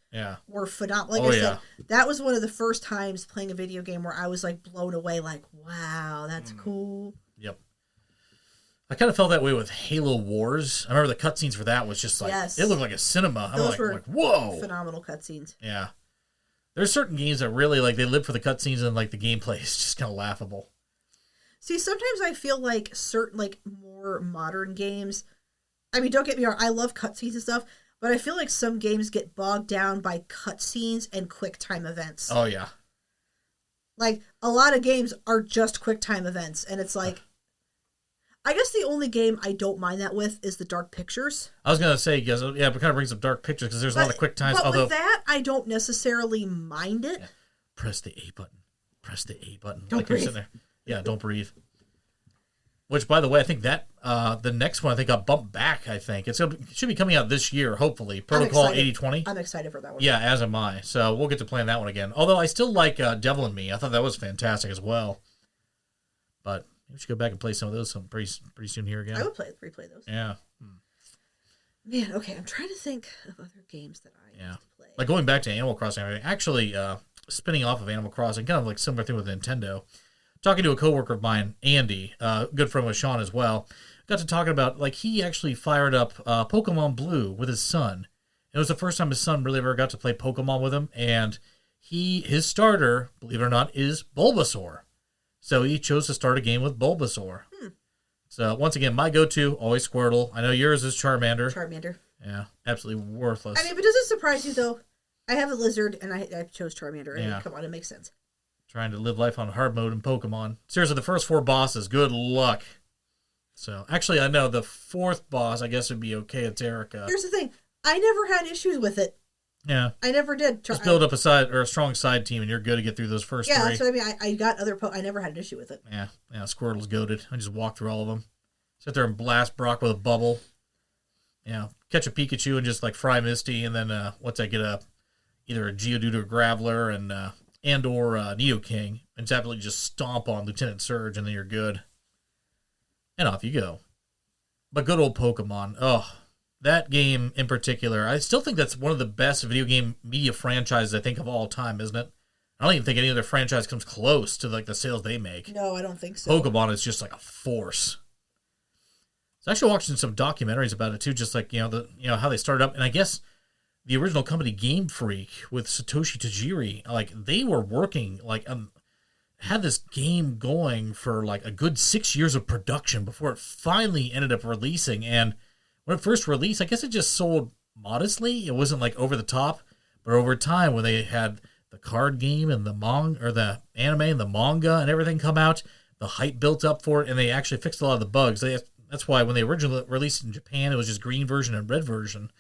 were phenomenal. Like I said, that was one of the first times playing a video game where I was like blown away, like, wow, that's cool. Yep. I kind of felt that way with Halo Wars. I remember the cutscenes for that was just like, it looked like a cinema. Those were like, whoa. Phenomenal cutscenes. Yeah. There's certain games that really, like, they live for the cutscenes and, like, the gameplay is just kind of laughable. See, sometimes I feel like certain, like, more modern games, I mean, don't get me wrong, I love cutscenes and stuff, but I feel like some games get bogged down by cutscenes and quick time events. Oh, yeah. Like, a lot of games are just quick time events, and it's like, I guess the only game I don't mind that with is the Dark Pictures. I was going to say, because, it kind of brings up Dark Pictures, because there's a lot of quick times. But with that, I don't necessarily mind it. Yeah. Press the A button. Press the A button. Don't breathe. You're sitting there. Yeah, don't breathe. Which, by the way, I think that the next one got bumped back, I think. It should be coming out this year, hopefully. Protocol 8020. I'm excited for that one. Yeah, as am I. So we'll get to playing that one again. Although I still like Devil in Me. I thought that was fantastic as well. But we should go back and play some of those pretty soon here again. I would replay those. Yeah. Man, okay, I'm trying to think of other games that I used to play. Like going back to Animal Crossing, actually spinning off of Animal Crossing, kind of like similar thing with Nintendo. Talking to a coworker of mine, Andy, good friend with Sean as well, got to talking about, like, he actually fired up Pokemon Blue with his son. It was the first time his son really ever got to play Pokemon with him, and his starter, believe it or not, is Bulbasaur. So he chose to start a game with Bulbasaur. So, once again, my go-to, always Squirtle. I know yours is Charmander. Yeah, absolutely worthless. I mean, but does it surprise you, though? I have a lizard, and I chose Charmander. I mean, come on, it makes sense. Trying to live life on hard mode in Pokemon. Seriously, the first 4 bosses, good luck. So, actually, I know the 4th boss, I guess, would be okay. It's Erica. Here's the thing. I never had issues with it. Yeah. I never did. Just build up a strong side team, and you're good to get through those first 3. Yeah, that's what I mean. I got other I never had an issue with it. Yeah, Squirtle's goated. I just walk through all of them. Sit there and blast Brock with a bubble. Catch a Pikachu and just, like, fry Misty, and then once I get either a Geodude or Graveler and or Nidoking, and definitely just stomp on Lieutenant Surge, and then you're good. And off you go. But good old Pokemon. Oh, that game in particular, I still think that's one of the best video game media franchises, I think, of all time, isn't it? I don't even think any other franchise comes close to, like, the sales they make. No, I don't think so. Pokemon is just like a force. I was actually watching some documentaries about it too, just like, how they started up. And I guess the original company Game Freak with Satoshi Tajiri, like, they were working, like, had this game going for like a good 6 years of production before it finally ended up releasing. And when it first released, I guess it just sold modestly. It wasn't like over the top, but over time when they had the card game and the anime and the manga and everything come out, the hype built up for it, and they actually fixed a lot of the bugs. That's why when they originally released in Japan, it was just green version and red version,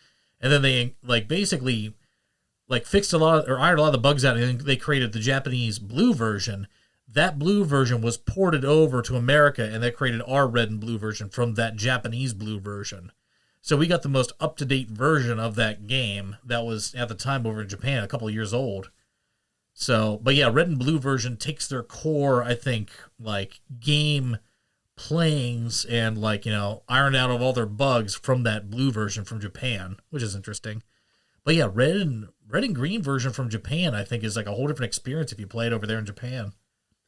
and then they basically fixed ironed a lot of the bugs out, and they created the Japanese blue version. That blue version was ported over to America, and they created our red and blue version from that Japanese blue version. So we got the most up-to-date version of that game that was, at the time, over in Japan, a couple of years old. So, but yeah, red and blue version takes their core, I think, game playings and, ironed out of all their bugs from that blue version from Japan, which is interesting. But yeah, red and green version from Japan, I think, is a whole different experience if you play it over there in Japan.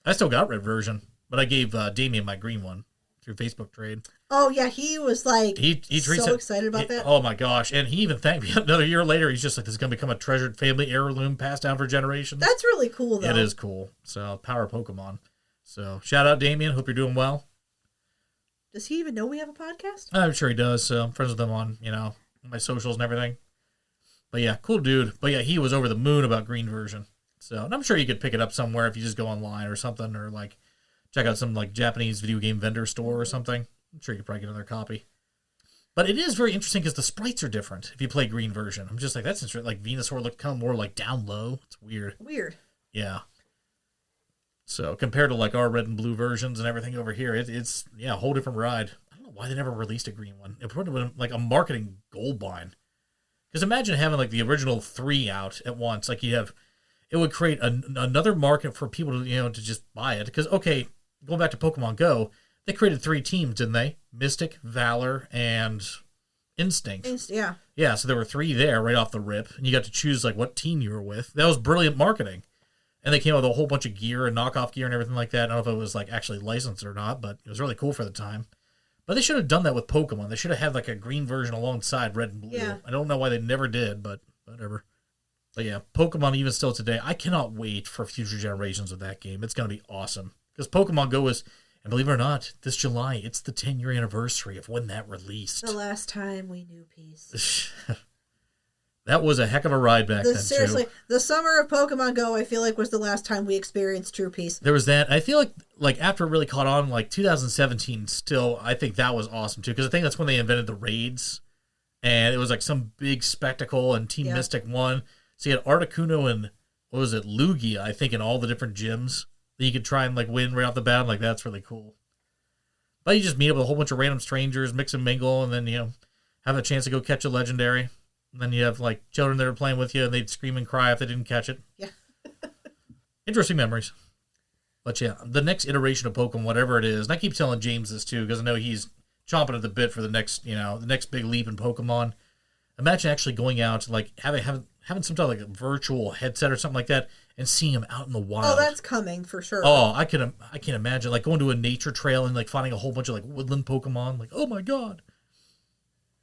I still got red version, but I gave Damien my green one through Facebook trade. Oh yeah, he was so excited about that. Oh my gosh! And he even thanked me another year later. He's just like, "This is gonna become a treasured family heirloom passed down for generations." That's really cool, though. It is cool. So power of Pokemon. So shout out Damien. Hope you're doing well. Does he even know we have a podcast? I'm sure he does. So I'm friends with him on my socials and everything. But yeah, cool dude. But yeah, he was over the moon about green version. So, and I'm sure you could pick it up somewhere if you just go online or something, or check out some Japanese video game vendor store or something. I'm sure you could probably get another copy. But it is very interesting because the sprites are different if you play green version. I'm just that's interesting. Venusaur looked kind of more down low. It's weird. Weird. Yeah. So compared to our red and blue versions and everything over here, it's a whole different ride. I don't know why they never released a green one. It would have been a marketing goldmine. Because imagine having the original 3 out at once. It would create another market for people to to just buy it. Because going back to Pokemon Go, they created 3 teams, didn't they? Mystic, Valor, and Instinct. Yeah. Yeah, so there were 3 there right off the rip, and you got to choose what team you were with. That was brilliant marketing. And they came out with a whole bunch of gear and knockoff gear and everything like that. I don't know if it was actually licensed or not, but it was really cool for the time. But they should have done that with Pokemon. They should have had a green version alongside red and blue. Yeah. I don't know why they never did, but whatever. But yeah, Pokemon even still today, I cannot wait for future generations of that game. It's going to be awesome. Because Pokemon Go is, and believe it or not, this July, it's the 10-year anniversary of when that released. The last time we knew peace. That was a heck of a ride back then, seriously, too. The summer of Pokemon Go, I feel was the last time we experienced true peace. There was that. I feel after it really caught on, 2017 still, I think that was awesome, too. Because I think that's when they invented the raids. And it was some big spectacle, and Team Mystic won. So you had Articuno and, Lugia, I think, in all the different gyms that you could try and, win right off the bat. That's really cool. But you just meet up with a whole bunch of random strangers, mix and mingle, and then, have a chance to go catch a legendary. And then you have, children that are playing with you, and they'd scream and cry if they didn't catch it. Yeah. Interesting memories. But, yeah, the next iteration of Pokemon, whatever it is, and I keep telling James this, too, because I know he's chomping at the bit for the next big leap in Pokemon. Imagine actually going out, having some type of virtual headset or something like that, and seeing them out in the wild. Oh, that's coming for sure. Oh, I can't imagine going to a nature trail and finding a whole bunch of woodland Pokemon. Oh my god!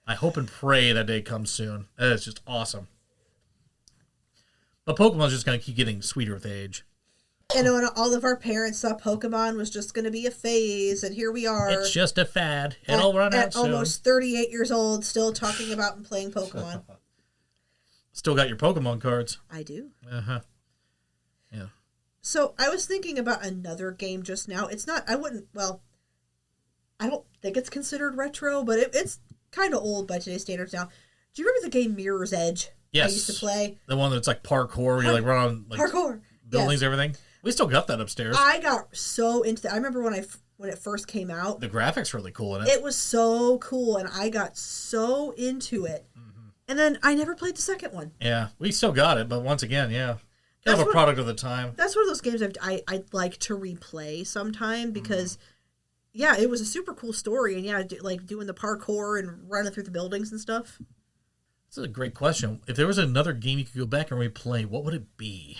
I hope and pray that day comes soon. That is just awesome. But Pokemon's just gonna keep getting sweeter with age. And when all of our parents thought Pokemon was just going to be a phase, and here we are. It's just a fad. It'll run out soon. At almost 38 years old, still talking about and playing Pokemon. Still got your Pokemon cards. I do. Uh-huh. Yeah. So I was thinking about another game just now. It's not, I don't think it's considered retro, but it's kind of old by today's standards now. Do you remember the game Mirror's Edge? Yes. I used to play. The one that's parkour, where you run on parkour buildings, everything. We still got that upstairs. I got so into that. I remember when it first came out. The graphics were really cool in it. It was so cool, and I got so into it. Mm-hmm. And then I never played the second one. Yeah, we still got it, but once again, kind of a product of the time. That's one of those games I'd like to replay sometime because, it was a super cool story, and doing the parkour and running through the buildings and stuff. This is a great question. If there was another game you could go back and replay, what would it be?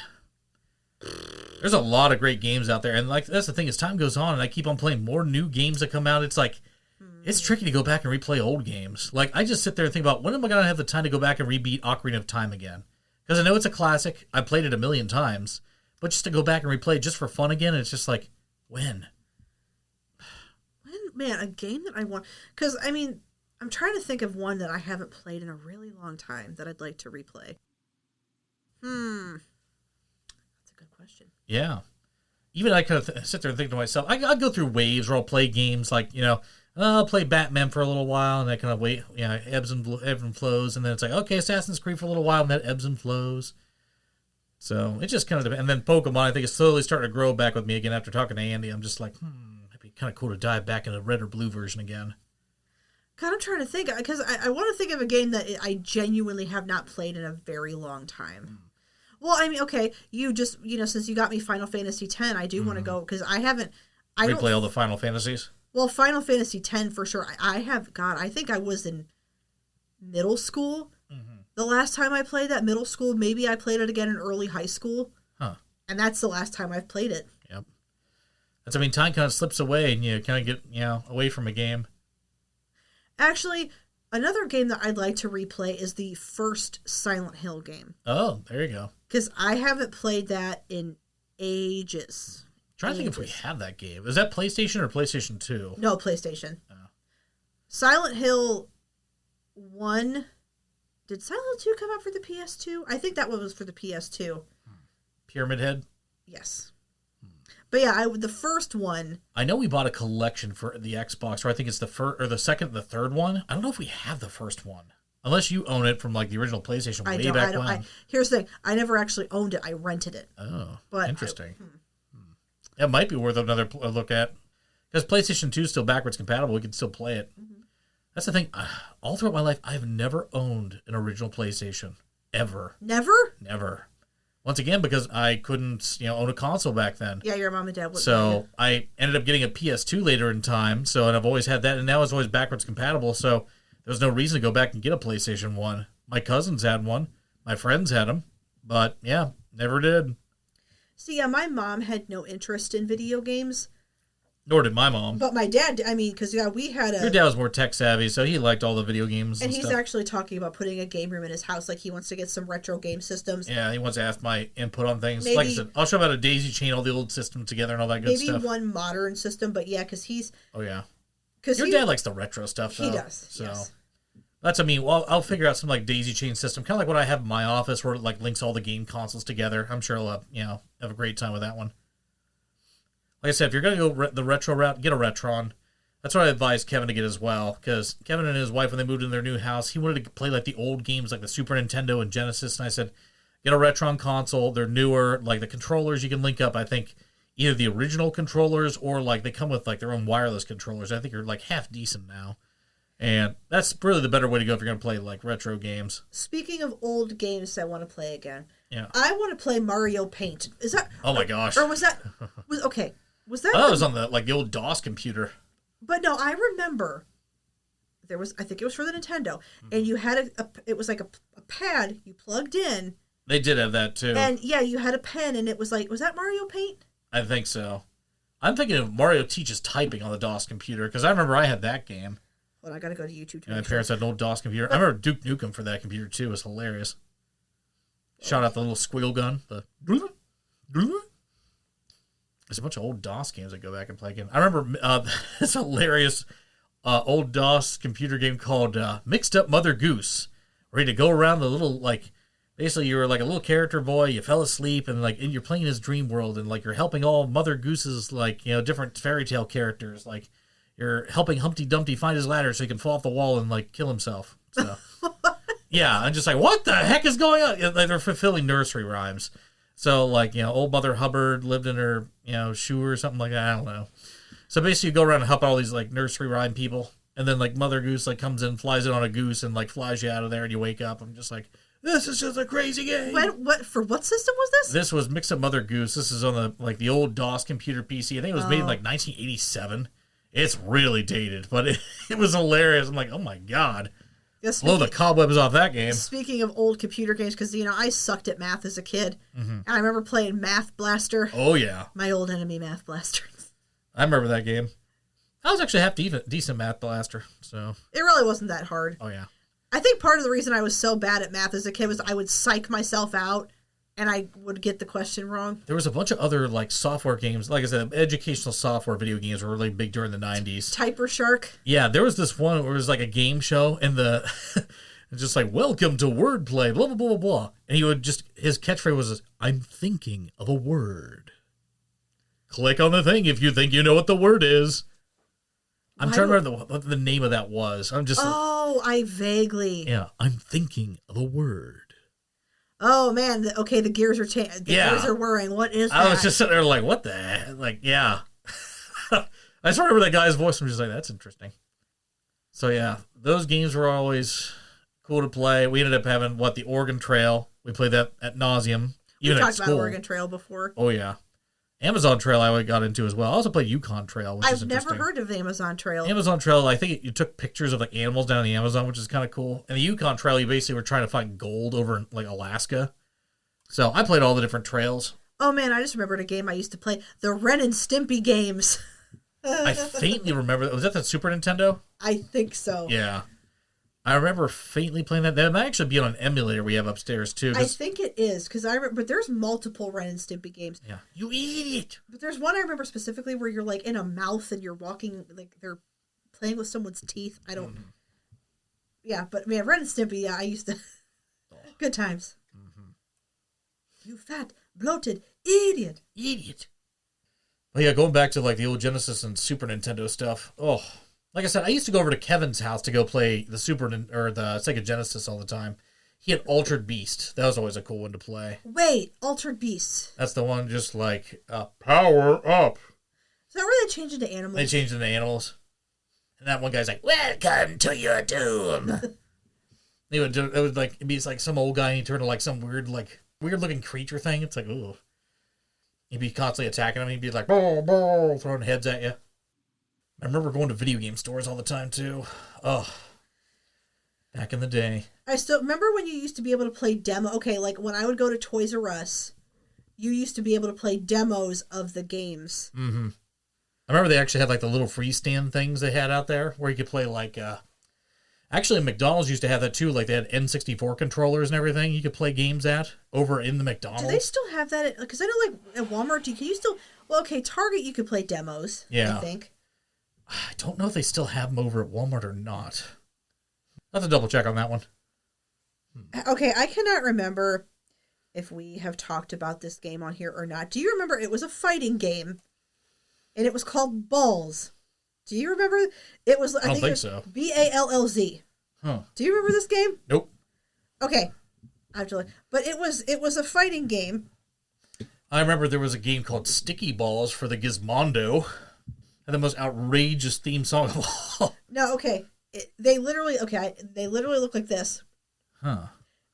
There's a lot of great games out there, and that's the thing. As time goes on, and I keep on playing more new games that come out, it's it's tricky to go back and replay old games. I just sit there and think about, when am I going to have the time to go back and rebeat Ocarina of Time again? Because I know it's a classic. I played it a million times, but just to go back and replay it just for fun again, it's just when? Man, a game that I want, because I'm trying to think of one that I haven't played in a really long time that I'd like to replay. That's a good question. Yeah. Even I kind of sit there and think to myself, I go through waves where I'll play games like, I'll play Batman for a little while and that kind of ebbs and flows. And then it's like, okay, Assassin's Creed for a little while and that ebbs and flows. So it just kind of depends. And then Pokemon, I think, is slowly starting to grow back with me again after talking to Andy. I'm just like, it'd be kind of cool to dive back into the red or blue version again. God, I'm trying to think, because I want to think of a game that I genuinely have not played in a very long time. Well, I mean, okay, you just, since you got me Final Fantasy X, I do want to go, because I don't Replay all the Final Fantasies? Well, Final Fantasy X for sure. I think I was in middle school. The last time I played that, middle school. Maybe I played it again in early high school. Huh. And that's the last time I've played it. Yep. Time kind of slips away and you kind of get, away from a game. Actually, another game that I'd like to replay is the first Silent Hill game. Oh, there you go. Because I haven't played that in ages. Trying to think if we have that game. Is that PlayStation or PlayStation 2? No, PlayStation. Oh. Silent Hill 1. Did Silent Hill 2 come out for the PS2? I think that one was for the PS2. Pyramid Head? Yes. But yeah, the first one. I know we bought a collection for the Xbox, or I think it's the first, or the second, the third one. I don't know if we have the first one, unless you own it from like the original PlayStation way back when. Here's the thing: I never actually owned it. I rented it. Oh, but interesting. It might be worth another look at, because PlayStation 2 is still backwards compatible. We can still play it. That's the thing. All throughout my life, I've never owned an original PlayStation ever. Never. Once again, because I couldn't, own a console back then. Yeah, your mom and dad would. So I ended up getting a PS2 later in time. And I've always had that, and now it's always backwards compatible. So there was no reason to go back and get a PlayStation 1. My cousins had one. My friends had them. But yeah, never did. See, yeah, my mom had no interest in video games. Nor did my mom. But my dad, because we had Your dad was more tech savvy, so he liked all the video games and he's stuff. actually talking about putting a game room in his house. Like, he wants to get some retro game systems. Yeah, he wants to ask my input on things. Like I said, I'll show him how to daisy chain all the old systems together and all that good stuff. Maybe one modern system, but yeah, because he's... Oh, yeah. Your dad likes the retro stuff, though. He does, so. yes. That's, I'll figure out some, daisy chain system, kind of like what I have in my office, where it, links all the game consoles together. I'm sure I'll, have a great time with that one. Like I said, if you're going to go the retro route, get a Retron. That's what I advised Kevin to get as well, because Kevin and his wife, when they moved in their new house, he wanted to play, the old games, like the Super Nintendo and Genesis, and I said, get a Retron console. They're newer. The controllers you can link up, I think, either the original controllers or, they come with, their own wireless controllers. I think are, half decent now. And that's really the better way to go if you're going to play, retro games. Speaking of old games I want to play again, yeah, I want to play Mario Paint. Is that... Oh, my gosh. Or was that... Okay. Was that... Oh, it was on the old DOS computer. But no, I remember there was... I think it was for the Nintendo. And you had it was like a pad you plugged in. They did have that, too. And, yeah, you had a pen, and it was was that Mario Paint? I think so. I'm thinking of Mario Teaches Typing on the DOS computer, because I remember I had that game. Well, I got to go to YouTube to My parents had an old DOS computer. I remember Duke Nukem for that computer, too. It was hilarious. Shot out the little squiggle gun. There's a bunch of old DOS games I go back and play again. I remember this hilarious old DOS computer game called Mixed Up Mother Goose, where you had to go around the little, basically you were a little character boy, you fell asleep, and and you're playing his dream world, and you're helping all Mother Goose's, different fairy tale characters. You're helping Humpty Dumpty find his ladder so he can fall off the wall and, kill himself. So, yeah, I'm just what the heck is going on? They're fulfilling nursery rhymes. So, old Mother Hubbard lived in her, shoe or something like that. I don't know. So, basically, you go around and help all these, nursery rhyme people. And then, Mother Goose, comes in, flies in on a goose, and, flies you out of there, and you wake up. I'm just this is just a crazy game. For what system was this? This was Mix Up Mother Goose. This is on the old DOS computer PC. I think it was made in, 1987. It's really dated, but it was hilarious. I'm oh, my God. Blow the cobwebs off that game. Speaking of old computer games, because, I sucked at math as a kid. Mm-hmm. I remember playing Math Blaster. Oh, yeah. My old enemy, Math Blaster. I remember that game. I was actually half decent Math Blaster, so. It really wasn't that hard. Oh, yeah. I think part of the reason I was so bad at math as a kid was I would psych myself out and I would get the question wrong. There was a bunch of other like software games. Like I said, educational software video games were really big during the 90s. Typer Shark. Yeah, there was this one where it was like a game show, and the just like, welcome to wordplay, blah, blah, blah, blah, blah. And he would just, his catchphrase was, I'm thinking of a word. Click on the thing if you think you know what the word is. I'm trying to remember what the name of that was. I'm just. Oh, I vaguely. Yeah, I'm thinking of a word. Oh man, the gears are gears are whirring. What is that? I was just sitting there like, what the heck? Like, yeah. I just remember that guy's voice. I'm just like, that's interesting. So yeah, those games were always cool to play. We ended up having the Oregon Trail. We played that at nauseum. We talked about Oregon Trail before. Oh yeah. Amazon Trail I got into as well. I also played Yukon Trail, which is I've interesting. never heard of Amazon Trail. Amazon Trail, I think you took pictures of like animals down in the Amazon, which is kind of cool. And the Yukon Trail, you basically were trying to find gold over in like Alaska. So I played all the different trails. Oh man, I just remembered a game I used to play, the Ren and Stimpy games. I faintly remember, was that the Super Nintendo? I think so. Yeah. I remember faintly playing that. That might actually be on an emulator we have upstairs, too. I think it is, because but there's multiple Ren and Stimpy games. Yeah. You idiot! But there's one I remember specifically where you're, like, in a mouth and you're walking, like, they're playing with someone's teeth. I don't... Yeah, but, man, Ren and Stimpy, yeah, I used to... Good times. Mm-hmm. You fat, bloated idiot. Idiot. Well, yeah, going back to, like, the old Genesis and Super Nintendo stuff. Oh... Like I said, I used to go over to Kevin's house to go play the Sega Genesis all the time. He had Altered Beast. That was always a cool one to play. Wait, Altered Beast. That's the one just like, power up. Is that where they changed into animals? They changed into animals. And that one guy's like, welcome to your doom. It'd be like some old guy and he'd turn into like some weird looking creature thing. It's like, ooh. He'd be constantly attacking him. He'd be like, bow, bow, throwing heads at you. I remember going to video game stores all the time, too. Oh, back in the day. I still remember when you used to be able to play demo. Okay, like when I would go to Toys R Us, you used to be able to play demos of the games. Mm-hmm. I remember they actually had like the little freestand things they had out there where you could play like... Actually, McDonald's used to have that, too. Like they had N64 controllers and everything you could play games at over in the McDonald's. Do they still have that? Because I know like at Walmart, can you still... Well, okay, Target, you could play demos, I think. I don't know if they still have them over at Walmart or not. I'll have to double check on that one. Okay, I cannot remember if we have talked about this game on here or not. Do you remember it was a fighting game and it was called Balls? Do you remember? It was, I think so. Ballz. Huh. Do you remember this game? Nope. Okay. I have to look. But it was a fighting game. I remember there was a game called Sticky Balls for the Gizmondo. And the most outrageous theme song of all. No, okay. They literally look like this. Huh.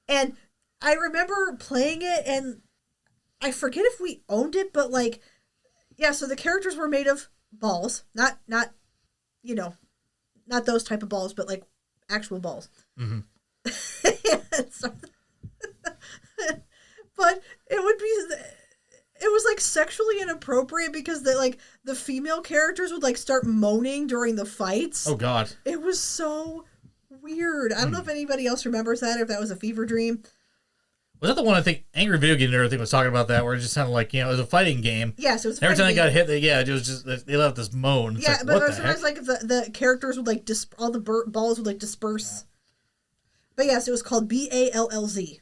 And I remember playing it, and I forget if we owned it, but like, yeah, so the characters were made of balls. Not those type of balls, but like actual balls. Mm-hmm. But it was like sexually inappropriate because the female characters would like start moaning during the fights. Oh God. It was so weird. I don't know if anybody else remembers that or if that was a fever dream. Was that the one I think Angry Video Game Nerd was talking about that where it just sounded like, it was a fighting game. Yes, it was a fighting game. Every time they got hit, it was just, they let out this moan. It's yeah, like, but what sometimes like the characters would like, all the balls would like disperse. But yes, it was called Ballz.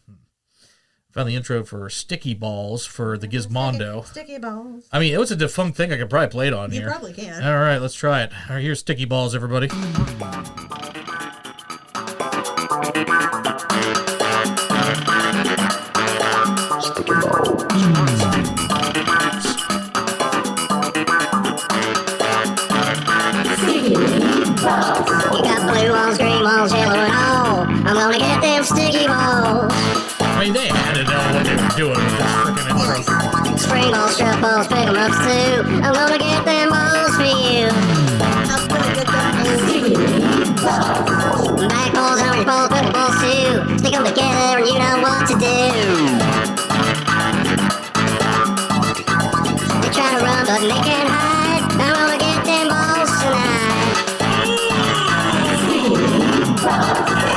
Found the intro for Sticky Balls for the Gizmondo. Sticky Balls. I mean, it was a defunct thing. I could probably play it on here. You probably can. All right, let's try it. All right, here's Sticky Balls, everybody. Sticky Balls. You got blue walls, green walls, yellow and all. I'm gonna get them sticky balls. I mean, they had to know what they were doing with this freaking intro. Spring balls, strap balls, pick 'em up too. I'm gonna get them balls for you. I'm gonna get them balls. Back balls, orange balls, purple balls too. Stick 'em together and you know what to do. They try to run but they can't hide. I'm gonna get them balls tonight.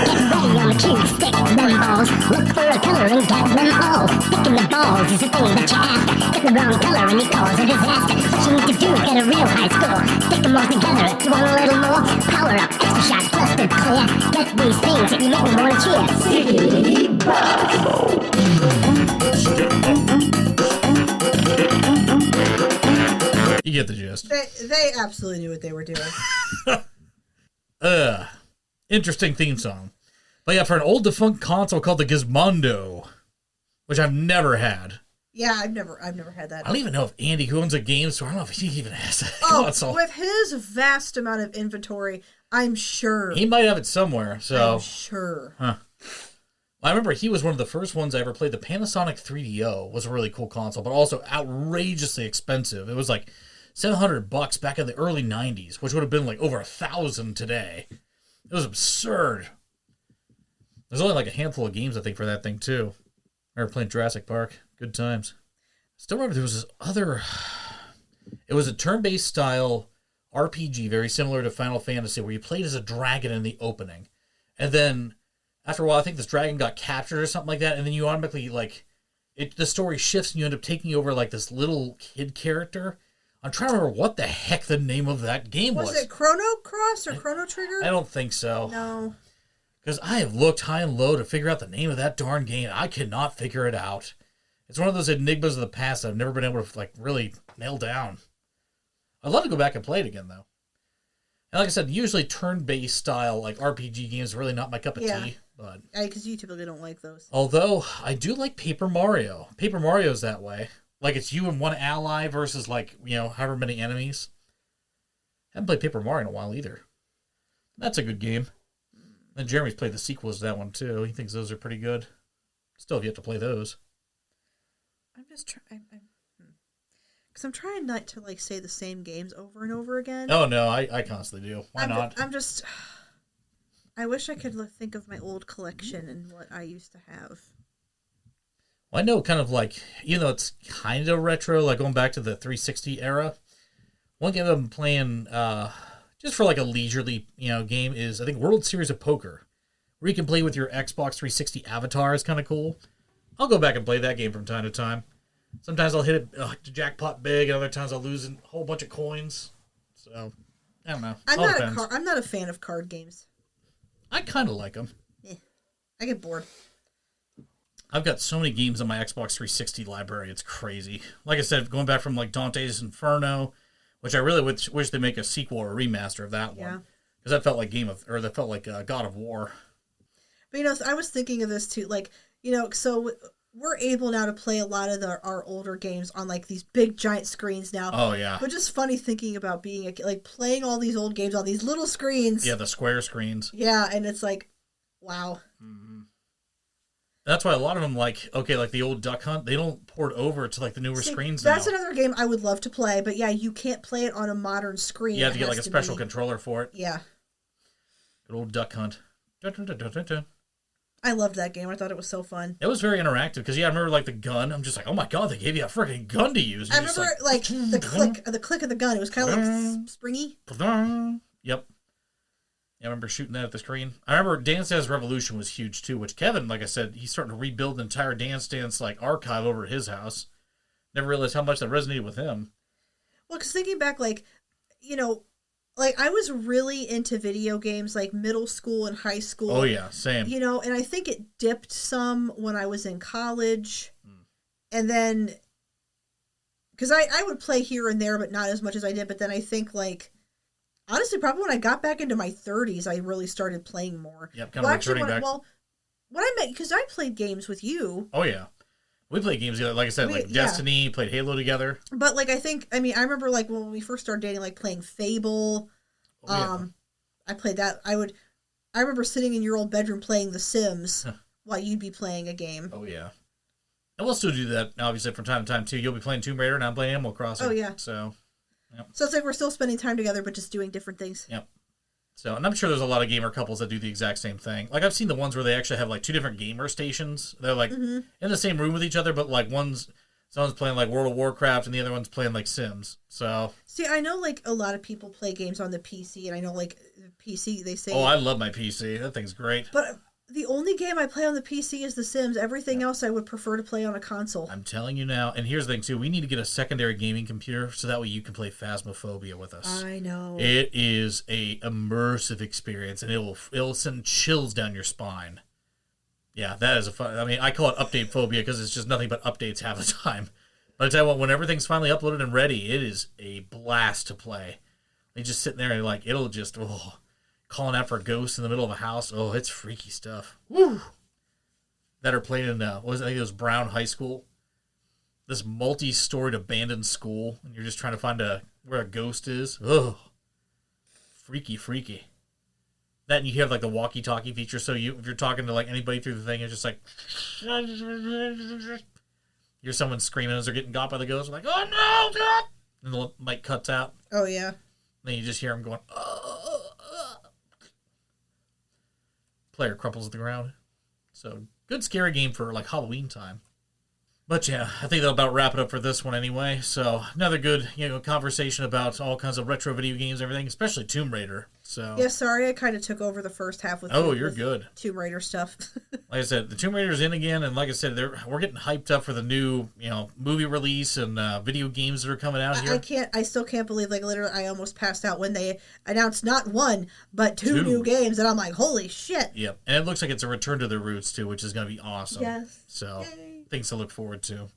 Get ready on the king stick, them balls. Look for a color faster and gather them all. Sticking the balls is the thing that you're after. Get the wrong color and you cause a disaster. What you need to do is get a real high score. Stick them all together if you want a little more. Power up, extra shot, clustered clear. Get these things that you make me wanna cheer. City basketball. You get the gist. They absolutely knew what they were doing. Interesting theme song. But yeah, for an old defunct console called the Gizmondo, which I've never had. Yeah, I've never had that. I don't even know if Andy, who owns a game store, I don't know if he even has that console. With his vast amount of inventory, I'm sure. He might have it somewhere, so. I'm sure. Huh. I remember he was one of the first ones I ever played. The Panasonic 3DO was a really cool console, but also outrageously expensive. It was like $700 back in the early 90s, which would have been like over $1,000 today. It was absurd. There's only like a handful of games, I think, for that thing, too. I remember playing Jurassic Park. Good times. Still remember there was this other... It was a turn-based style RPG, very similar to Final Fantasy, where you played as a dragon in the opening. And then, after a while, I think this dragon got captured or something like that, and then you automatically, like... the story shifts, and you end up taking over, like, this little kid character. I'm trying to remember what the heck the name of that game was. Was it Chrono Cross or Chrono Trigger? I don't think so. No. Because I have looked high and low to figure out the name of that darn game. I cannot figure it out. It's one of those enigmas of the past that I've never been able to, like, really nail down. I'd love to go back and play it again, though. And like I said, usually turn-based style, like, RPG games are really not my cup of tea. But because you typically don't like those. Although, I do like Paper Mario. Paper Mario's that way. Like, it's you and one ally versus, like, you know, however many enemies. Haven't played Paper Mario in a while, either. That's a good game. And Jeremy's played the sequels to that one, too. He thinks those are pretty good. Still have yet to play those. I'm just trying... Because I'm trying not to, like, say the same games over and over again. Oh, no, I constantly do. Why not? I'm just... I wish I could think of my old collection and what I used to have. Well, I know kind of like, even though it's kind of retro, like going back to the 360 era, one game I've been playing just for like a leisurely, you know, game is, I think, World Series of Poker, where you can play with your Xbox 360 avatar. Is kind of cool. I'll go back and play that game from time to time. Sometimes I'll hit it jackpot big, and other times I'll lose a whole bunch of coins. So, I don't know. I'm not a fan of card games. I kind of like them. Yeah, I get bored. I've got so many games on my Xbox 360 library, it's crazy. Like I said, going back from like Dante's Inferno, which I really wish they make a sequel or a remaster of that one. Because that felt like that felt like God of War. But, you know, I was thinking of this too, like, you know, so we're able now to play a lot of our older games on like these big giant screens now. Oh, yeah. But just funny thinking about being like playing all these old games on these little screens. Yeah, the square screens. Yeah, and it's like, wow. Mm-hmm. That's why a lot of them, like the old Duck Hunt, they don't port over to like the newer screens now. That's another game I would love to play, but yeah, you can't play it on a modern screen. You have to get like a special controller for it. Yeah. Good old Duck Hunt. Dun, dun, dun, dun, dun, dun. I loved that game. I thought it was so fun. It was very interactive because, yeah, I remember like the gun. I'm just like, oh my god, they gave you a freaking gun to use. I remember like the click of the gun. It was kind of like springy. Yep. I remember shooting that at the screen. I remember Dance Dance Revolution was huge too, which Kevin, like I said, he's starting to rebuild the entire Dance Dance like archive over at his house. Never realized how much that resonated with him. Well, because thinking back, like, you know, like I was really into video games like middle school and high school. Oh yeah, same. You know, and I think it dipped some when I was in college. And then, because I would play here and there, but not as much as I did. But then I think like, honestly, probably when I got back into my 30s, I really started playing more. Yep, kind of returning back. When I met, because I played games with you. Oh, yeah. We played games together, like I said, like Destiny, played Halo together. But, like, I mean, I remember, like, when we first started dating, like, playing Fable. Oh, yeah. I played that. I remember sitting in your old bedroom playing The Sims while you'd be playing a game. Oh, yeah. And we'll still do that, obviously, from time to time, too. You'll be playing Tomb Raider, and I'm playing Animal Crossing. Oh, yeah. So, yep. So it's like we're still spending time together, but just doing different things. Yep. So, and I'm sure there's a lot of gamer couples that do the exact same thing. Like, I've seen the ones where they actually have, like, two different gamer stations. They're, like, in the same room with each other, but, like, someone's playing, like, World of Warcraft, and the other one's playing, like, Sims. So. See, I know, like, a lot of people play games on the PC, and I know, like, the PC, they say. Oh, I love my PC. That thing's great. But The only game I play on the PC is The Sims. Everything else I would prefer to play on a console. I'm telling you now, and here's the thing too, we need to get a secondary gaming computer so that way you can play Phasmophobia with us. I know. It is a immersive experience, and it'll send chills down your spine. Yeah, that is a fun. I mean, I call it update phobia because it's just nothing but updates half the time. But I tell you what, when everything's finally uploaded and ready, it is a blast to play. You just sit there and like it'll just calling out for ghosts in the middle of a house. Oh, it's freaky stuff. Woo! That are playing in I think it was Brown High School. This multi-storied abandoned school, and you're just trying to find where a ghost is. Oh, freaky. That and you have like the walkie-talkie feature, so if you're talking to like anybody through the thing, it's just like you're someone screaming as they're getting got by the ghost, like oh no, God! And the mic cuts out. Oh yeah. Then you just hear them going. Player crumples to the ground. So good scary game for like Halloween time. But yeah, I think that'll about wrap it up for this one anyway. So another good, conversation about all kinds of retro video games, everything, especially Tomb Raider. So yeah, sorry, I kind of took over the first half with you're good. Tomb Raider stuff. Like I said, the Tomb Raider's in again, and like I said, we're getting hyped up for the new, movie release and video games that are coming out here. I still can't believe, like literally, I almost passed out when they announced not one but two new games, and I'm like, holy shit! Yep, and it looks like it's a return to their roots too, which is going to be awesome. Yes. So. Yay. Things to look forward to.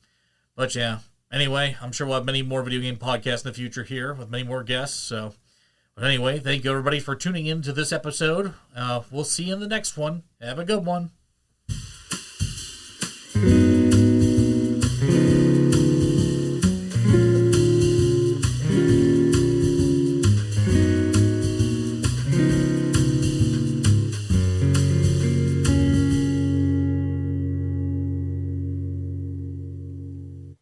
But yeah, anyway, I'm sure we'll have many more video game podcasts in the future here with many more guests. So, but anyway, thank you everybody for tuning in to this episode. We'll see you in the next one. Have a good one.